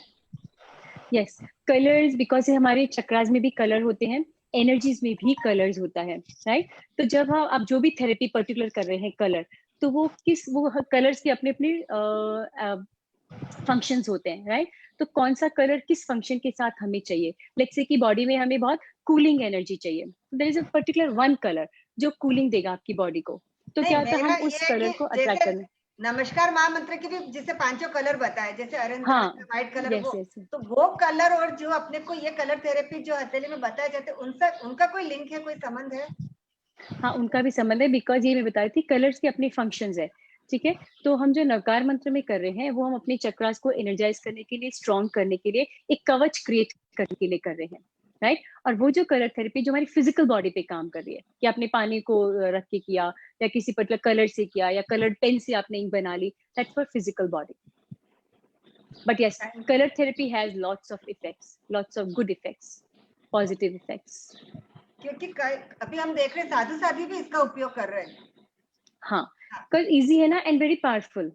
यस, कलर्स, बिकॉज हमारे चक्रास में भी कलर होते हैं, एनर्जीज में भी कलर्स होता है, राइट? तो जब आप जो भी थेरेपी पर्टिकुलर कर रहे हैं कलर, तो वो कलर्स के अपने अपने फंक्शंस होते हैं, राइट? तो कौन सा कलर किस फंक्शन के साथ हमें चाहिए, लेट्स से कि बॉडी में हमें बहुत कूलिंग एनर्जी चाहिए, there is a particular one colour जो कूलिंग देगा आपकी बॉडी को, तो क्या होता है हम उस कलर को अट्रैक्ट करने। नमस्कार महामंत्र के भी जिसे 5 कलर बताए, जैसे अरेंज व्हाइट कलर, yes. तो वो कलर और जो अपने को ये कलर थेरेपी जो हथेली में बताया जाते हैं, उनका कोई लिंक है, कोई संबंध है? हाँ, उनका भी संबंध है, बिकॉज ये मैं बता रही थी कलर्स के अपने फंक्शंस है, ठीक है? तो हम जो नवकार मंत्र में कर रहे हैं वो हम अपने चक्रास को एनर्जाइज करने के लिए, स्ट्रॉन्ग करने के लिए, एक कवच क्रिएट करने के लिए कर रहे हैं, राइट? और वो जो कलर थेरेपी जो हमारी फिजिकल बॉडी पे काम कर रही है, कि आपने पानी को रख के किया, या किसी पर्टिकुलर कलर से किया, या कलर पेन से आपने इंक बना ली, that's for physical body. But yes, colour therapy has lots of effects, lots of good effects, positive effects. क्योंकि अभी हम देख रहे हैं साधु साध्वी भी इसका उपयोग कर रहे हैं। हाँ, कल इजी है ना, एंड वेरी पावरफुल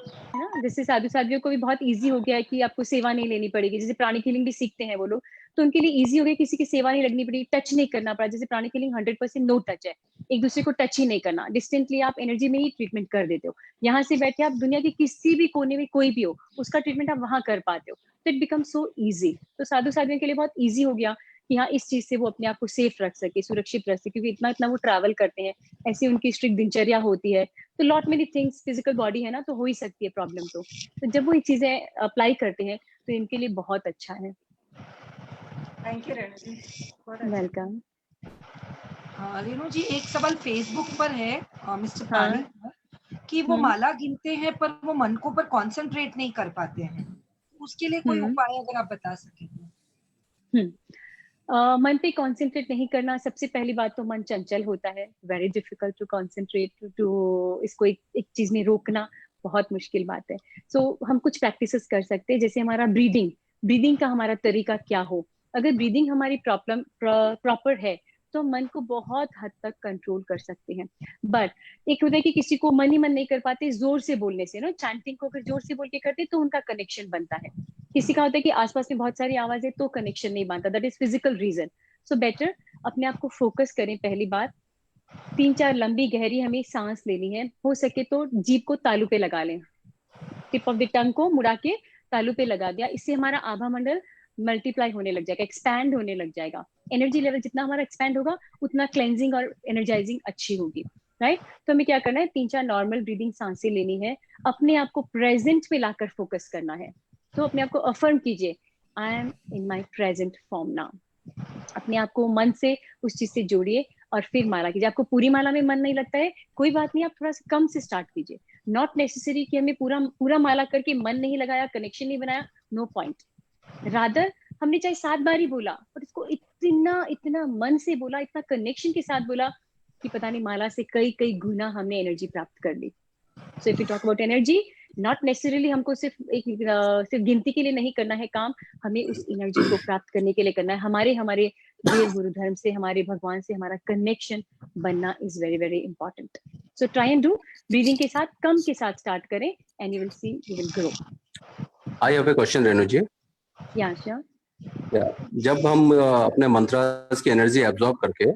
है ना। जैसे साधु साध्वियों को भी बहुत इजी हो गया है कि आपको सेवा नहीं लेनी पड़ेगी, जैसे प्राणिक हीलिंग भी सीखते हैं वो लोग, तो उनके लिए इजी हो गया, किसी की सेवा नहीं लगनी पड़ी, टच नहीं करना पड़ा। जैसे प्राणिक हीलिंग 100% नो टच है, एक दूसरे को टच ही नहीं करना, डिस्टेंटली आप एनर्जी में ही ट्रीटमेंट कर देते हो। यहाँ से बैठे आप दुनिया के किसी भी कोने में कोई भी हो, उसका ट्रीटमेंट आप वहां कर पाते हो, तो इट बिकम सो ईजी। तो साधु साध्वियों के लिए बहुत ईजी हो गया कि हाँ, इस चीज से वो अपने आप को सेफ रख सके, सुरक्षित रख सके, क्योंकि इतना वो ट्रैवल करते हैं, ऐसी उनकी स्ट्रिक्ट दिनचर्या होती है, तो lot many things, physical body है ना, तो हो ही सकती है प्रॉब्लम। तो जब वो ये चीजें अप्लाई करते हैं तो इनके लिए बहुत अच्छा है। Thank you Renu ji, welcome. Renu ji, एक सवाल फेसबुक पर है मिस्टर पानी कि वो माला गिनते हैं पर वो मन को पर कंसंट्रेट नहीं कर पाते हैं, उसके लिए कोई उपाय अगर आप बता सकें। मन पे कंसंट्रेट नहीं करना, सबसे पहली बात तो मन चंचल होता है, very difficult to concentrate, to इसको एक चीज में रोकना बहुत मुश्किल बात है। सो हम कुछ प्रैक्टिसेस कर सकते हैं, जैसे हमारा ब्रीदिंग का हमारा तरीका क्या हो। अगर ब्रीदिंग हमारी प्रॉपर है तो मन को बहुत हद तक कंट्रोल कर सकते हैं। बट एक होता है कि किसी को मन ही मन नहीं कर पाते जोर से बोलने से, चैंटिंग को अगर जोर से बोल के करते तो उनका कनेक्शन बनता है। किसी का होता है कि आसपास में बहुत सारी आवाज है तो कनेक्शन नहीं बनता, that is physical reason. So better अपने आप को फोकस करें। पहली बात, 3-4 लंबी गहरी हमें सांस लेनी है, हो सके तो जीभ को तालू पे लगा लें, टिप ऑफ द टंग को मुड़ा के तालू पे लगा दिया, इससे हमारा आभा मंडल मल्टीप्लाई होने लग जाएगा, एक्सपैंड होने लग जाएगा। एनर्जी लेवल जितना हमारा एक्सपैंड होगा उतना क्लेंजिंग और एनर्जाइजिंग अच्छी होगी, राइट। तो हमें क्या करना है, 3-4 नॉर्मल ब्रीदिंग सांसें लेनी है, अपने आप को प्रेजेंट में लाकर फोकस करना है। तो अपने आप को अफर्म कीजिए, I am in my present form now. अपने आप को मन से उस चीज से जोड़िए और फिर माला कीजिए। आपको पूरी माला में मन नहीं लगता है, कोई बात नहीं, आप थोड़ा सा कम से स्टार्ट कीजिए। नॉट नेसेसरी कि हमें पूरा पूरा माला करके मन नहीं लगाया, कनेक्शन नहीं बनाया, नो पॉइंट। रादर हमने चाहे 7 बार ही बोला, पर इसको इतना इतना मन से बोला, इतना कनेक्शन के साथ बोला कि पता नहीं माला से कई कई गुना हमने एनर्जी प्राप्त कर ली। So if you talk about energy, not necessarily हमको सिर्फ गिनती के लिए नहीं करना है काम, हमें उस एनर्जी को प्राप्त करने के लिए करना है। हमारे वेद गुरु धर्म से, हमारे भगवान से हमारा कनेक्शन बनना is very very important. So try and do, breathing के साथ कम के साथ स्टार्ट करें and you will see you will grow. I have a question Renu ji. जब हम अपने मंत्रास की एनर्जी एब्जॉर्ब करके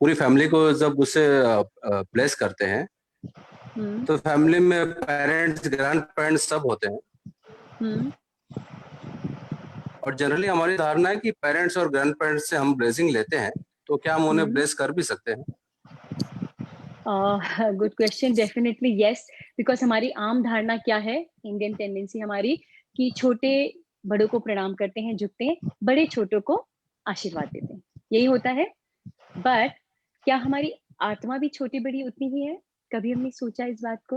पूरी फैमिली को जब उससे ब्लेस करते हैं, तो फैमिली में पेरेंट्स, ग्रैंड पेरेंट्स सब होते हैं, और जनरली हमारी धारणा है कि पेरेंट्स और ग्रैंड पेरेंट्स से हम ब्लेसिंग लेते हैं, तो क्या हम उन्हें ब्लेस कर भी सकते हैं? Good question, definitely yes. Because हमारी आम धारणा क्या है, इंडियन टेंडेंसी हमारी, कि छोटे बड़ों को प्रणाम करते हैं, झुकते हैं, बड़े छोटों को आशीर्वाद देते हैं, यही होता है। बट क्या हमारी आत्मा भी छोटी बड़ी उतनी ही है? कभी हमने सोचा इस बात को?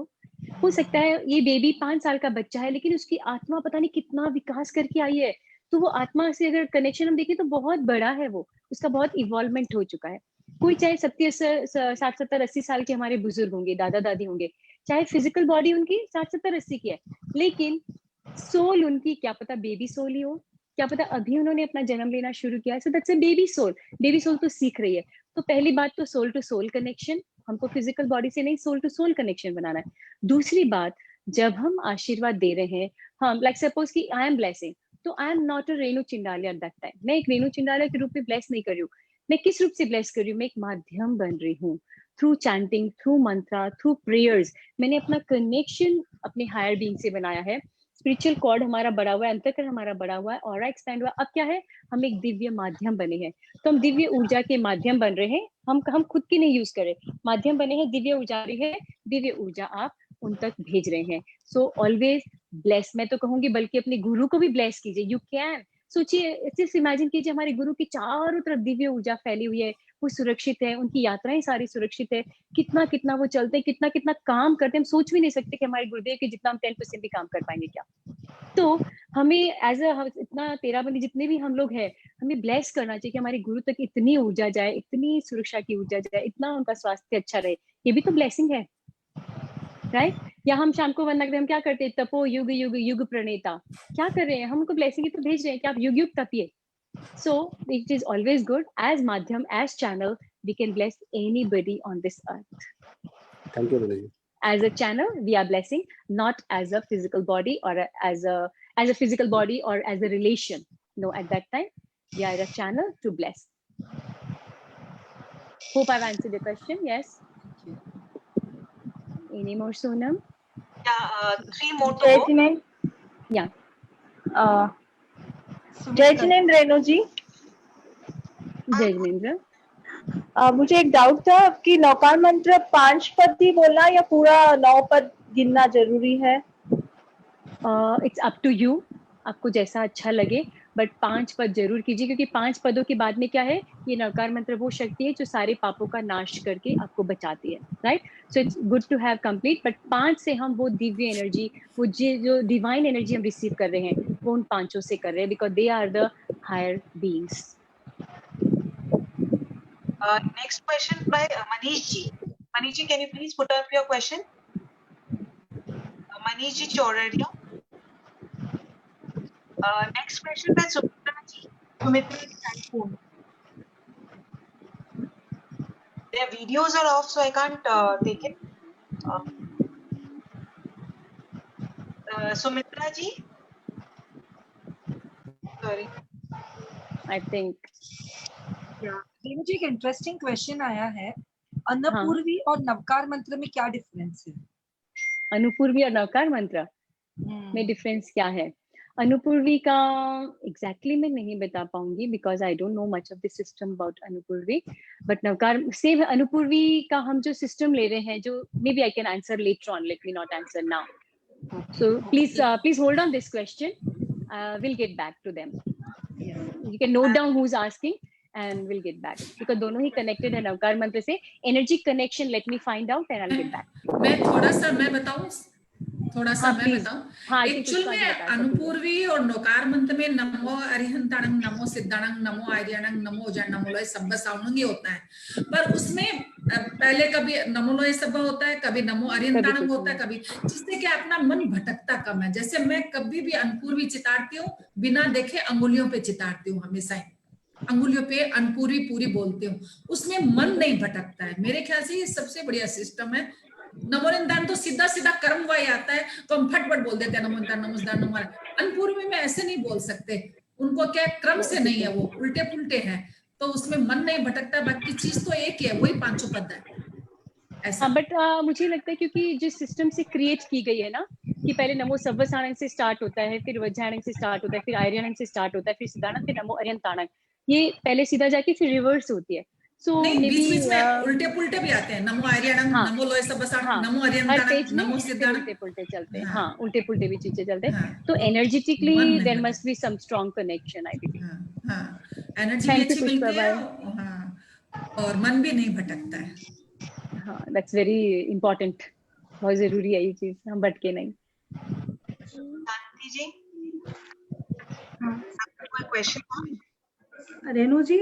हो सकता है ये बेबी 5 साल का बच्चा है, लेकिन उसकी आत्मा पता नहीं कितना विकास करके आई है। तो वो आत्मा से अगर कनेक्शन हम देखें तो बहुत बड़ा है, वो उसका बहुत इवॉल्वमेंट हो चुका है। कोई चाहे 60-70-80 साल के हमारे बुजुर्ग होंगे, दादा दादी होंगे, चाहे फिजिकल बॉडी उनकी 60-70-80 की है, लेकिन सोल उनकी क्या पता बेबी सोल ही हो, क्या पता अभी उन्होंने अपना जन्म लेना शुरू किया है। So that's a baby soul. Baby soul तो सीख रही है। तो पहली बात तो सोल टू सोल कनेक्शन, हमको फिजिकल बॉडी से नहीं, सोल टू सोल कनेक्शन बनाना है। दूसरी बात, जब हम आशीर्वाद दे रहे हैं, हम लाइक सपोज कि आई एम ब्लेसिंग, तो I am not a Renu Chindalia at that time. मैं एक रेणु चिंडालिया के रूप में ब्लेस नहीं कर रही हूँ। मैं किस रूप से ब्लेस कर रही हूँ? मैं एक माध्यम बन रही हूँ, थ्रू चैंटिंग, थ्रू मंत्रा, थ्रू प्रेयर्स। मैंने अपना कनेक्शन अपने हायर बीइंग से बनाया है। स्पिरिचुअल कॉर्ड हमारा बढ़ा हुआ है, अंतःकरण हमारा बढ़ा हुआ है, ऑरा एक्सपैंड हुआ। अब क्या है, हम एक दिव्य माध्यम बने हैं। तो हम दिव्य ऊर्जा के माध्यम बन रहे हैं। हम खुद की नहीं यूज कर रहे, माध्यम बने हैं, दिव्य ऊर्जा रही है, दिव्य ऊर्जा आप उन तक भेज रहे हैं। सो ऑलवेज ब्लेस, मैं तो कहूंगी बल्कि अपने गुरु को भी ब्लेस कीजिए। यू कैन, सोचिए, सिर्फ इमेजिन कीजिए हमारे गुरु की चारों तरफ दिव्य ऊर्जा फैली हुई है, वो सुरक्षित है, उनकी यात्राएं सारी सुरक्षित है, कितना कितना वो चलते हैं, कितना कितना काम करते हैं। हम सोच भी नहीं सकते कि हमारे गुरुदेव के जितना हम 10% भी काम कर पाएंगे क्या। तो हमें एज अ इतना 13 बंदी जितने भी हम लोग हैं, हमें ब्लेस करना चाहिए कि हमारे गुरु तक इतनी ऊर्जा जाए, इतनी सुरक्षा की ऊर्जा जाए, इतना उनका स्वास्थ्य अच्छा रहे। ये भी तो ब्लेसिंग है, राइट? या हम शाम को वंदना करते, हम क्या करते हैं, तपो युग युग युग प्रणेता, क्या कर रहे हैं? हम उनको ब्लेसिंग तो भेज रहे हैं कि आप युग युग तपिए। So it is always good as madhyam, as channel, we can bless anybody on this earth. Thank you, Renu ji. As a channel, we are blessing, not as a physical body or as a physical body or as a relation. No, at that time, we are a channel to bless. Hope I've answered the question. Yes. Any more, Sonam? Yeah, 3 more to go. Yeah. जय जिनेंद्र रेणु जी। जय जिनेंद्र। मुझे एक doubt था कि नौकार मंत्र 5 पद ही बोलना या पूरा 9 पद गिनना जरूरी है? इट्स अप टू यू, आपको जैसा अच्छा लगे, बट 5 पद जरूर कीजिए, क्योंकि 5 पदों के बाद में क्या है, ये नवकार मंत्र वो शक्ति है जो सारे पापों का नाश करके आपको बचाती है, right? So it's good to have complete, but 5 से हम वो दिव्य एनर्जी, वो जो डिवाइन एनर्जी हम रिसीव कर रहे हैं, वो उन 5 से कर रहे हैं, because they are the higher beings. Next question by Manish ji. Manish ji, can you please put up your question? Manish ji Choraria. Next question by Sumitra ji. Sumitra ji, iPhone. Their videos are off, so I can't take it. Sumitra ji. Sorry. I think. Renu ji, एक interesting question आया है, अन्नपूर्वी और नवकार मंत्र में क्या difference है? अनुपूर्वी और नवकार मंत्र में डिफरेंस क्या है? अनुपूर्वी का एग्जैक्टली मैं नहीं बता पाऊंगी because I don't know much of the system about Anupurvi, but Navkar से अनुपूर्वी का हम जो सिस्टम ले रहे हैं, जो may be I can answer later on, let me not answer now, so please hold on this question, will get back to them, you can note down who is asking and we'll get back because दोनों ही connected है नवकार मंत्र से, energy connection let me find out and I'll get back. मैं थोड़ा सा मैं बताऊं actual में अनुपूर्वी और नौकार मंत्र में नमो अरिहंताणं, नमो सिद्धाणं, नमो आर्याणं, नमो नमोलोय सब्बा साउंड ही होता है, पर उसमें पहले कभी नमोलोय सब्बा होता है, कभी नमो अरिहंताणं होता है, कभी, जिससे कि अपना मन भटकता कम है। जैसे मैं कभी भी अनुपूर्वी चितारती हूँ बिना देखे अंगुलियों पे चितारती हूँ, हमेशा ही अंगुलियों पे अनुपूर्वी पूरी बोलती हूँ, उसमें मन नहीं भटकता है। मेरे ख्याल से ये सबसे बढ़िया सिस्टम है। नमोनिंदान तो सीधा सीधा कर्म वाई आता है तो हम फटफट बोल देते हैं नमोनिंदान नमोनिंदान नमो। अनुपूर्वी में ऐसे नहीं बोल सकते, उनको क्या क्रम से नहीं है, वो उल्टे पुल्टे हैं, तो उसमें मन नहीं भटकता, बाकी चीज तो एक ही है, वही पांचों पद है ऐसा। बट मुझे लगता है क्योंकि जिस सिस्टम से क्रिएट की गई है ना, कि पहले नमो सव्वसाणं से स्टार्ट होता है, फिर वज्राणं से स्टार्ट होता है, फिर आर्याणं से स्टार्ट होता है, फिर सिद्धाणं, फिर नमो अरिहंताणं, ये पहले सीधा जाके फिर रिवर्स होती है। सो नहीं, बीच में उल्टे पुल्टे भी आते हैं, नमो आर्याणं, नमो लोय सव्वसाणं, नमो अरिहंताणं, नमो सिद्धाणं, उल्टे पुल्टे चलते हैं। हाँ, उल्टे पुल्टे भी चीजें चलते हैं। तो energetically there must be some strong connection, I believe. हाँ, एनर्जी भी अच्छी मिलती है, हाँ, और मन भी नहीं भटकता है। हाँ, दैट्स वेरी इंपॉर्टेंट, बहुत जरूरी है ये चीज, हम भटके नहीं। शांति जी, आपका कोई क्वेश्चन? रेनू जी,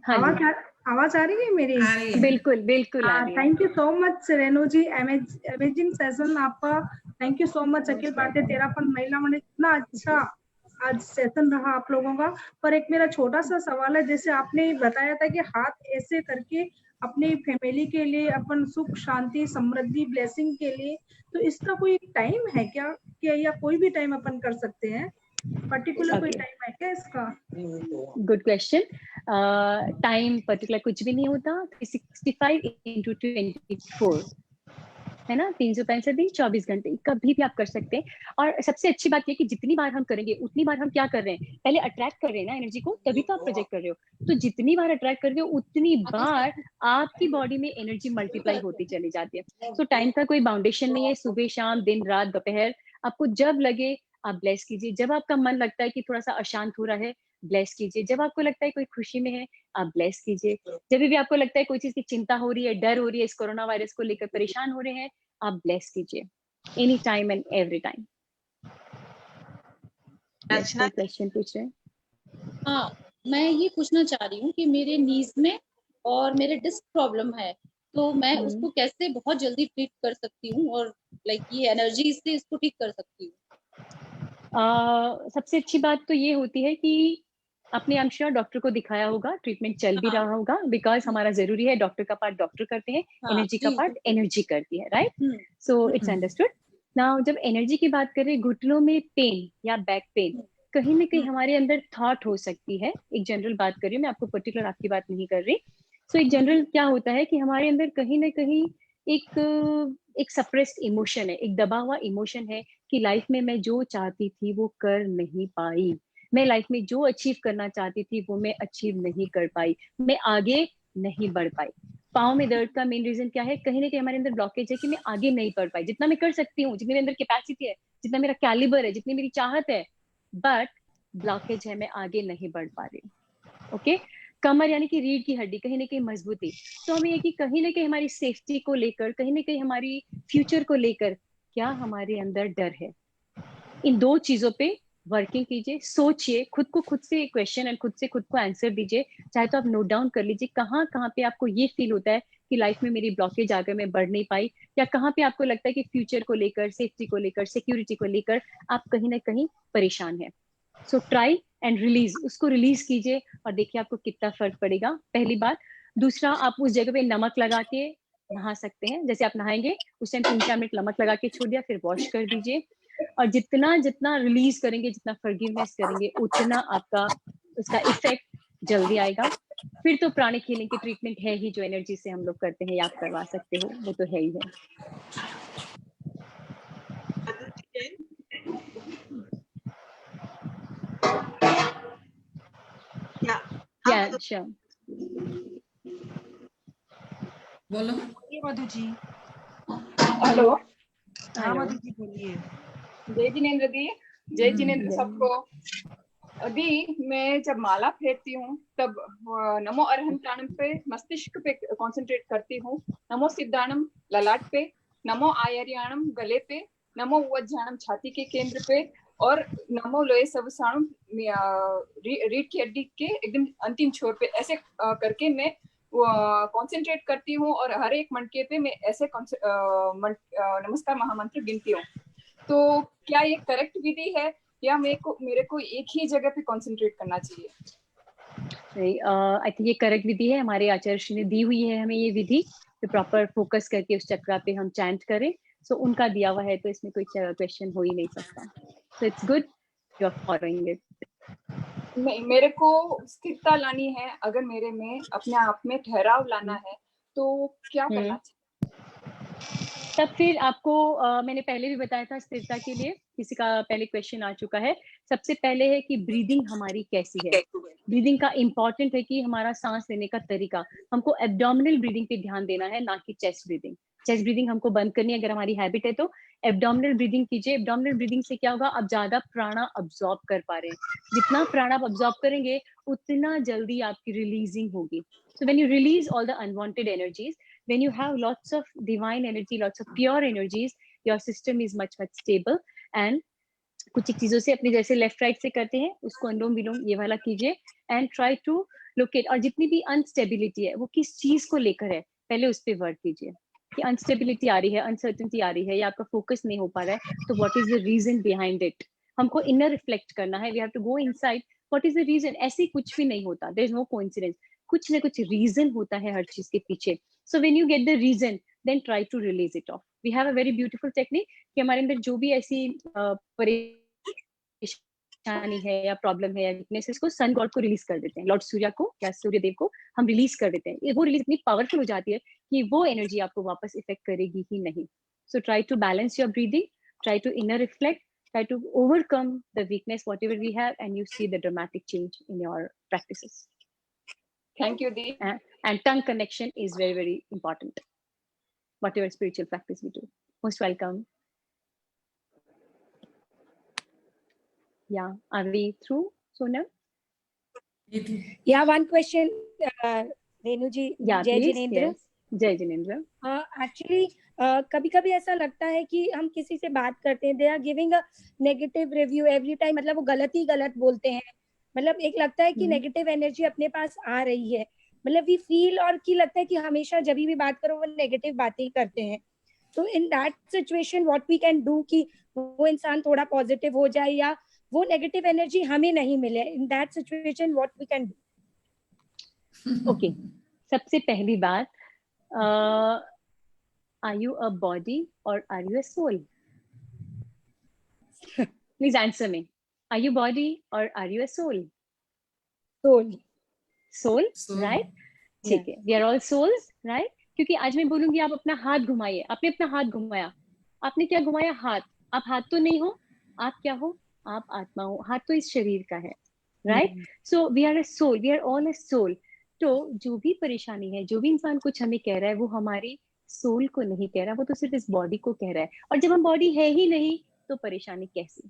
हाँ, आवाज आ रही है मेरी? बिल्कुल बिल्कुल आ रही है। Thank you so much Renu ji, amazing session आपका। Thank you so much. Akhil Bharatiya Terapanth महिला मंडल, इतना अच्छा आज सेशन रहा आप लोगों का। पर एक मेरा छोटा सा सवाल है, जैसे आपने बताया था कि हाथ ऐसे करके अपनी फैमिली के लिए, अपन सुख शांति समृद्धि ब्लेसिंग के लिए, तो इसका कोई टाइम है क्या या कोई भी टाइम अपन कर सकते हैं? पर्टिकुलर कोई टाइम है क्या इसका? Good question. टाइम पर्टिकुलर कुछ भी नहीं होता। 365 into 24 है ना, 365 दिन 24 घंटे, कभी भी आप कर सकते हैं। और सबसे अच्छी बात ये कि जितनी बार हम करेंगे उतनी बार हम क्या कर रहे हैं, पहले अट्रैक्ट कर रहे हैं ना एनर्जी को, तभी तो आप प्रोजेक्ट कर रहे हो। तो जितनी बार अट्रैक्ट कर रहे हो उतनी बार आपकी बॉडी में एनर्जी मल्टीप्लाई होती चली जाती है। सो टाइम का कोई बाउंडेशन नहीं है, सुबह शाम दिन रात दोपहर, आपको जब लगे आप ब्लेस कीजिए। जब आपका मन लगता है कि थोड़ा सा अशांत हो रहा है, ब्लेस कीजिए। जब आपको लगता है कोई खुशी में है, आप ब्लेस कीजिए। जब भी आपको लगता है कोई चीज की चिंता हो रही है, डर हो रही है, इस कोरोना वायरस को लेकर परेशान हो रहे हैं, आप ब्लेस कीजिए। Any time and every time. Question पूछ रहे हैं? हाँ, मैं ये पूछना चाह रही हूँ कि मेरे नीज में और मेरे डिस्क प्रॉब्लम है, तो मैं उसको कैसे बहुत जल्दी ट्रीट कर सकती हूँ और लाइक ये एनर्जी से इसको ठीक कर सकती हूँ? सबसे अच्छी बात तो ये होती है कि आपने आई एम श्योर डॉक्टर को दिखाया होगा, ट्रीटमेंट चल भी रहा होगा, बिकॉज हमारा जरूरी है, डॉक्टर का पार्ट डॉक्टर करते हैं, एनर्जी का पार्ट एनर्जी करती है, right? So it's understood. Now जब एनर्जी की बात करें, घुटनों में पेन या बैक पेन, कहीं ना कहीं हमारे अंदर थॉट हो सकती है। एक जनरल बात कर रही हूँ मैं, आपको पर्टिकुलर आपकी बात नहीं कर रही। सो एक जनरल क्या होता है कि हमारे अंदर कहीं ना कहीं एक सप्रेस्ड इमोशन है, एक दबा हुआ इमोशन है कि लाइफ में मैं जो चाहती थी वो कर नहीं पाई, मैं लाइफ में जो अचीव करना चाहती थी वो मैं अचीव नहीं कर पाई, मैं आगे नहीं बढ़ पाई। पाँव में दर्द का मेन रीजन क्या है? कहीं ना कहीं हमारे अंदर ब्लॉकेज है कि मैं आगे नहीं बढ़ पाई। जितना मैं कर सकती हूँ, जितनी मेरे अंदर कैपेसिटी है, जितना मेरा कैलिबर है, जितनी मेरी चाहत है, बट ब्लॉकेज है, मैं आगे नहीं बढ़ पा रही हूँ। ओके, कमर यानी कि रीढ़ की हड्डी कहीं ना कहीं मजबूती। तो हमें ये कि कहीं ना कहीं हमारी सेफ्टी को लेकर, कहीं ना कहीं हमारी फ्यूचर को लेकर क्या हमारे अंदर डर है। इन दो चीजों पे वर्किंग कीजिए, सोचिए, खुद को खुद से क्वेश्चन एंड खुद से खुद को आंसर दीजिए। चाहे तो आप नोट डाउन कर लीजिए कहाँ कहाँ पे आपको ये फील होता है कि लाइफ में मेरी ब्लॉकेज आ गई, मैं बढ़ नहीं पाई, या कहाँ पे आपको लगता है कि फ्यूचर को लेकर, सेफ्टी को लेकर, सिक्योरिटी को लेकर आप कहीं ना कहीं परेशान है। सो ट्राई एंड रिलीज, उसको रिलीज कीजिए और देखिए आपको कितना फर्क पड़ेगा, पहली बात। दूसरा, आप उस जगह पे नमक लगा के नहा सकते हैं। जैसे आप नहाएंगे उस टाइम 3-4 मिनट नमक लगा के छोड़ दिया, फिर वॉश कर दीजिए। और जितना जितना रिलीज करेंगे, जितना फॉरगिवनेस करेंगे, उतना आपका उसका इफेक्ट जल्दी आएगा। फिर तो प्राणिक हीलिंग की ट्रीटमेंट है ही, जो एनर्जी से हम लोग करते हैं या आप करवा सकते हो, वो तो है ही है। Yeah, sure. बोलो। ये मधु जी। हेलो। हाँ मधु जी बोलिए। जय जिनेन्द्र दी। जय जिनेन्द्र सबको। अभी मैं जब माला फेरती हूँ तब नमो अरहं प्राणम पे मस्तिष्क पे कंसंट्रेट करती हूँ, नमो सिद्धाणम ललाट पे, नमो आयर्याणम गले पे, नमो उज्जाणम छाती के केंद्र पे और नमो लोए सवसाणम रीढ़ की हड्डी के एकदम अंतिम छोर पे, ऐसे करके मैं कंसंट्रेट करती हूँ और हर एक मणके पे मैं ऐसे नमस्कार महामंत्र गिनती हूँ। तो क्या ये करेक्ट विधि है या मेरे को एक ही जगह पे कंसंट्रेट करना चाहिए? आई थिंक ये करेक्ट विधि है, हमारे आचार्य श्री ने दी हुई है हमें ये विधि, तो प्रॉपर फोकस करके उस चक्रा पे हम चैंट करें। सो उनका दिया हुआ है तो इसमें कोई क्वेश्चन हो ही नहीं सकता। So it's good you are following it. मेरे को स्थिरता लानी है, अगर मेरे में अपने आप में ठहराव लाना है तो क्या करना चाहिए? तब फिर आपको मैंने पहले भी बताया था स्थिरता के लिए, किसी का पहले क्वेश्चन आ चुका है। सबसे पहले है कि ब्रीदिंग हमारी कैसी है। ब्रीदिंग का इंपॉर्टेंट है कि हमारा सांस लेने का तरीका, हमको एब्डोमिनल ब्रीदिंग पे ध्यान देना है, ना कि चेस्ट ब्रीदिंग। चेस्ट ब्रीदिंग हमको बंद करनी है, अगर हमारी हैबिट है तो एब्डोमिनल ब्रीदिंग कीजिए। एब्डोमिनल ब्रीदिंग से क्या होगा, आप ज्यादा प्राणा अब्सॉर्ब कर पा रहे हैं। जितना प्राणा आप अब्सॉर्ब करेंगे उतना जल्दी आपकी रिलीजिंग होगी। सो when you release all the unwanted energies, when you have lots of divine energy, lots of pure energies, your system is much stable। and कुछ एक चीजों से अपनी, जैसे लेफ्ट राइट से करते हैं उसको अनुलोम विलोम ये वाला कीजिए एंड ट्राई टू लोकेट। और जितनी भी अनस्टेबिलिटी है वो किस चीज को लेकर है, पहले उस पर वर्क कीजिए कि अनस्टेबिलिटी आ रही है, अनसर्टेनिटी आ रही है, या आपका फोकस नहीं हो पा रहा है, तो what is the reason behind it. हमको इनर रिफ्लेक्ट करना है, we have to go inside, what is the reason. ऐसे कुछ भी नहीं होता, देयर इज नो कोइंसिडेंस, कुछ ना कुछ रीजन होता है हर चीज के पीछे। So when you get the reason then try to release it off. We have a very beautiful technique कि हमारे अंदर जो भी ऐसी परेशानी है या प्रॉब्लम है या वीकनेस, को सन गॉड को रिलीज कर देते हैं, लॉर्ड सूर्य को या सूर्य देव को हम रिलीज कर देते हैं। वो रिलीज इतनी पावरफुल हो जाती है कि वो एनर्जी आपको वापस इफेक्ट करेगी ही नहीं। So try to balance your breathing, try to inner reflect, try to overcome the weakness whatever we have, and you see the dramatic change in your practices. Thank you, Dee. And tongue connection is very, very important, whatever spiritual practice we do. Most welcome. Yeah, are we through, Sonam? Yeah, one question, Renu ji. Yeah, Jai please. Jinendra. Yes. जय Jinendra. Actually कभी कभी ऐसा लगता है कि हम किसी से बात करते हैं, they are giving a negative review every time, मतलब वो गलत ही गलत बोलते हैं, मतलब एक लगता है कि नेगेटिव एनर्जी अपने पास आ रही है, मतलब वी फील, और कि लगता है कि हमेशा जब भी बात करो वो नेगेटिव बातें ही करते हैं। तो in that situation what we can do कि वो इंसान थोड़ा पॉजिटिव हो जाए या वो नेगेटिव एनर्जी हमें नहीं मिले, in that situation what we can do? Okay, सबसे पहली बात, are you a body or are you a soul? Please answer me. Are you body or are you a soul? Soul, right? ठीक है, we are all souls, right? क्योंकि आज मैं बोलूंगी आप अपना हाथ घुमाइए, आपने अपना हाथ घुमाया, आपने क्या घुमाया, हाथ। आप हाथ तो नहीं हो, आप क्या हो, आप आत्मा हो। हाथ तो इस शरीर का है, right? So we are a soul, we are all a soul. तो जो भी परेशानी है, जो भी इंसान कुछ हमें कह रहा है, वो हमारी सोल को नहीं कह रहा, वो तो सिर्फ इस बॉडी को कह रहा है। और जब हम बॉडी है ही नहीं तो परेशानी कैसी,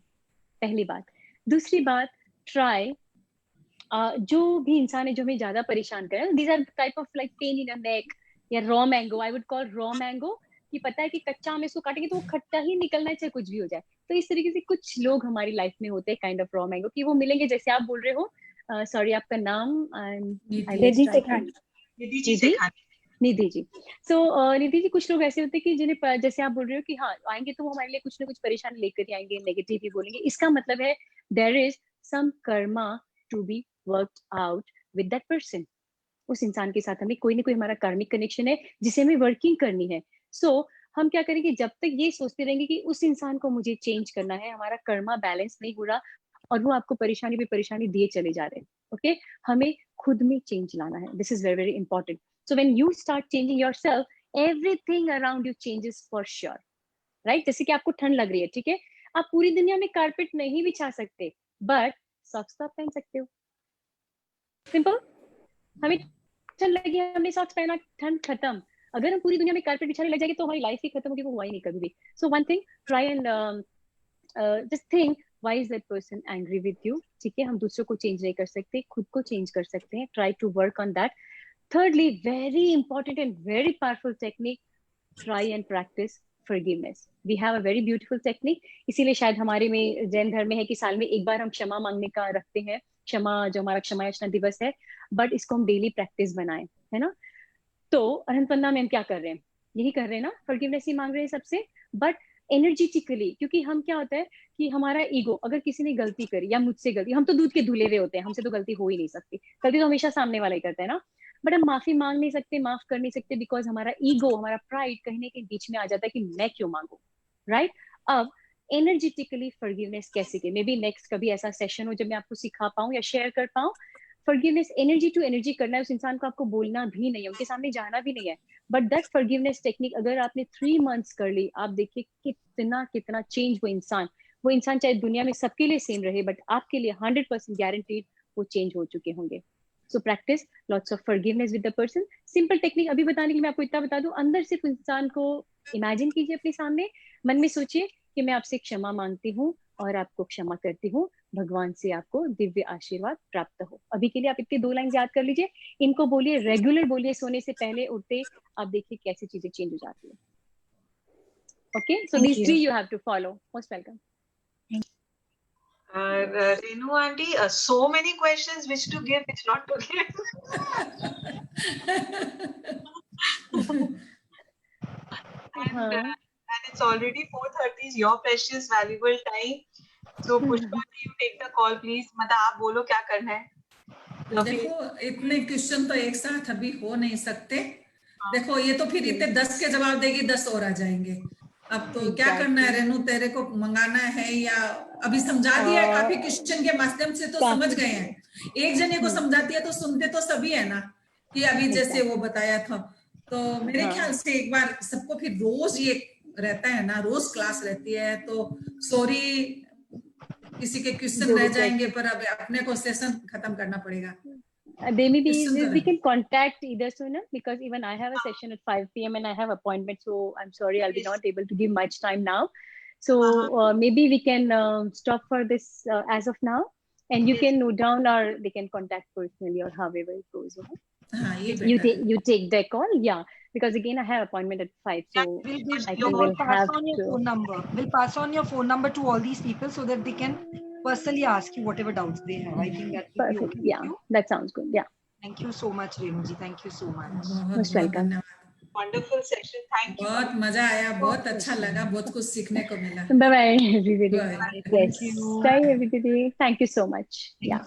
पहली बात। दूसरी बात, ट्राई, जो भी इंसान है जो हमें ज्यादा परेशान कर रहा है, these are type of like pain in a neck या raw mango, I would call raw mango, कि पता है कि कच्चा आम इसको काटेंगे तो वो खट्टा ही निकलना है, चाहे कुछ भी हो जाए। तो इस तरीके से कुछ लोग हमारी लाइफ में होते हैं काइंड ऑफ रॉ मैंगो, कि वो मिलेंगे, जैसे आप बोल रहे हो, सॉरी आपका नाम, निधि जी। सो निधि जी, कुछ लोग ऐसे होते हैं कि जिन्हें, जैसे आप बोल रहे हो कि हाँ आएंगे तो वो हमारे लिए कुछ ना कुछ परेशानी लेकर ही आएंगे, नेगेटिव ही बोलेंगे। इसका मतलब है there is some karma to be worked out with that person. उस इंसान के साथ हमें कोई ना कोई हमारा कार्मिक कनेक्शन है जिसे हमें वर्किंग करनी है। सो हम क्या करेंगे, जब तक ये सोचते रहेंगे कि उस इंसान को मुझे चेंज करना है, हमारा कर्मा बैलेंस नहीं हो रहा और वो आपको परेशानी पे परेशानी दिए चले जा रहे हैं। ओके, हमें खुद में चेंज लाना है, this is very very important. So when you start changing yourself, everything around you changes for sure, right? जैसे कि आपको ठंड लग रही है, ठीक है, आप पूरी दुनिया में कारपेट नहीं बिछा सकते, बट सॉक्स तो आप पहन सकते हो, सिंपल। हमें ठंड लगी, हमने सॉक्स पहना, ठंड खत्म। अगर हम पूरी दुनिया में कारपेट बिछाने लग जाएंगे तो हमारी लाइफ ही खत्म होगी, वो हुआ ही नहीं कभी भी। So one thing, try and just think why is that person angry with you. ठीक है, हम दूसरों को चेंज नहीं कर सकते, खुद को चेंज कर सकते हैं। Try to work on that. Thirdly, very important and very powerful technique, try and practice forgiveness. We have a very beautiful technique. इसीलिए शायद हमारे में जैन धर्म में है कि साल में एक बार हम क्षमा मांगने का रखते हैं, क्षमा जो हमारा क्षमा याचना दिवस है, बट इसको हम डेली प्रैक्टिस बनाएं, है ना। तो अरहंत वंदना में हम क्या कर रहे हैं, यही कर रहे हैं ना, फॉरगिवनेस ही मांग रहे हैं सबसे, बट एनर्जेटिकली। क्योंकि हम क्या होता है कि हमारा ईगो, अगर किसी ने गलती करी या मुझसे गलती, हम तो दूध के धुले हुए होते हैं, हमसे तो गलती हो ही नहीं सकती, गलती तो हमेशा सामने वाला ही करता है ना, बट हम माफी मांग नहीं सकते, माफ कर नहीं सकते, बिकॉज हमारा ईगो, हमारा प्राइड कहीं ना कहीं बीच में आ जाता है कि मैं क्यों मांगू, राइट। अब एनर्जेटिकली फॉरगिवनेस कैसे के, मे बी नेक्स्ट कभी ऐसा सेशन हो जब मैं आपको सिखा पाऊं या शेयर कर पाऊं। फॉरगिवनेस एनर्जी टू एनर्जी करना है, उस इंसान को आपको बोलना भी नहीं है, उनके सामने जाना भी नहीं है, बट दैट फॉरगिवनेस टेक्निक अगर आपने 3 months कर ली, आप देखिए कितना कितना चेंज वो इंसान चाहे दुनिया में सबके लिए सेम रहे, बट आपके लिए 100% गारंटीड वो चेंज हो चुके होंगे। So practice lots of forgiveness with the person. Simple technique अभी बताने की मैं आपको इतना बता दूं, अंदर सिर्फ इंसान को इमेजिन कीजिए अपने सामने, मन में सोचिए कि मैं आपसे क्षमा मांगती हूँ और आपको क्षमा करती हूँ, भगवान से आपको दिव्य आशीर्वाद प्राप्त हो। अभी के लिए आप इतनी 2 लाइन याद कर लीजिए, इनको बोलिए, रेगुलर बोलिए, सोने से पहले उठते, आप देखिए कैसी चीजें चेंज हो जाती है। Okay, so these 3 you have to follow. Most welcome. Renu aunty, so many questions which to give, which not to give. And it's already 4:30, your precious valuable time. So Pushpa, you take the call please. मतलब आप बोलो क्या करना है। देखो इतने question तो एक साथ अभी हो नहीं सकते। देखो ये तो फिर इतने 10 के जवाब देगी, 10 और आ जाएंगे। अब तो क्या करना है रेनू, तेरे को मंगाना है या अभी समझा दिया है काफी क्वेश्चन के माध्यम से, तो समझ गए हैं। एक जने को समझाती है तो सुनते तो सभी है ना, कि अभी जैसे वो बताया था। तो मेरे ख्याल से एक बार सबको फिर रोज ये रहता है ना, रोज क्लास रहती है, तो सॉरी किसी के क्वेश्चन रह जाएंगे, पर अब अपने को सेशन खत्म करना पड़ेगा। They may be, we can contact either sooner, because even I have a session at 5 p.m. and I have appointment, so I'm sorry I'll be not able to give much time now. So maybe we can stop for this as of now, and you can note down, or they can contact personally, or however it goes. You take their call, yeah, because again I have appointment at 5, so we'll pass on your phone number. We'll pass on your phone number to all these people so that they can personally ask you whatever doubts they have. I think that will be okay. Yeah, that sounds good. Yeah. Thank you so much, Renu ji. Thank you so much. Most welcome. Wonderful session. Thank you. बहुत मजा आया, बहुत अच्छा लगा, बहुत कुछ सीखने को मिला। Bye bye everybody. Yes. Bye everybody. Thank you so much. Yeah.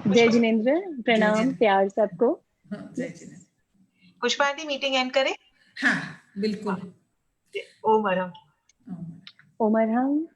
जय जिनेंद्र, प्रणाम, प्यार सबको। जय Jinendra. Pushpa aunty meeting and करें? हाँ बिल्कुल। ओम अरहम। ओम अरहम।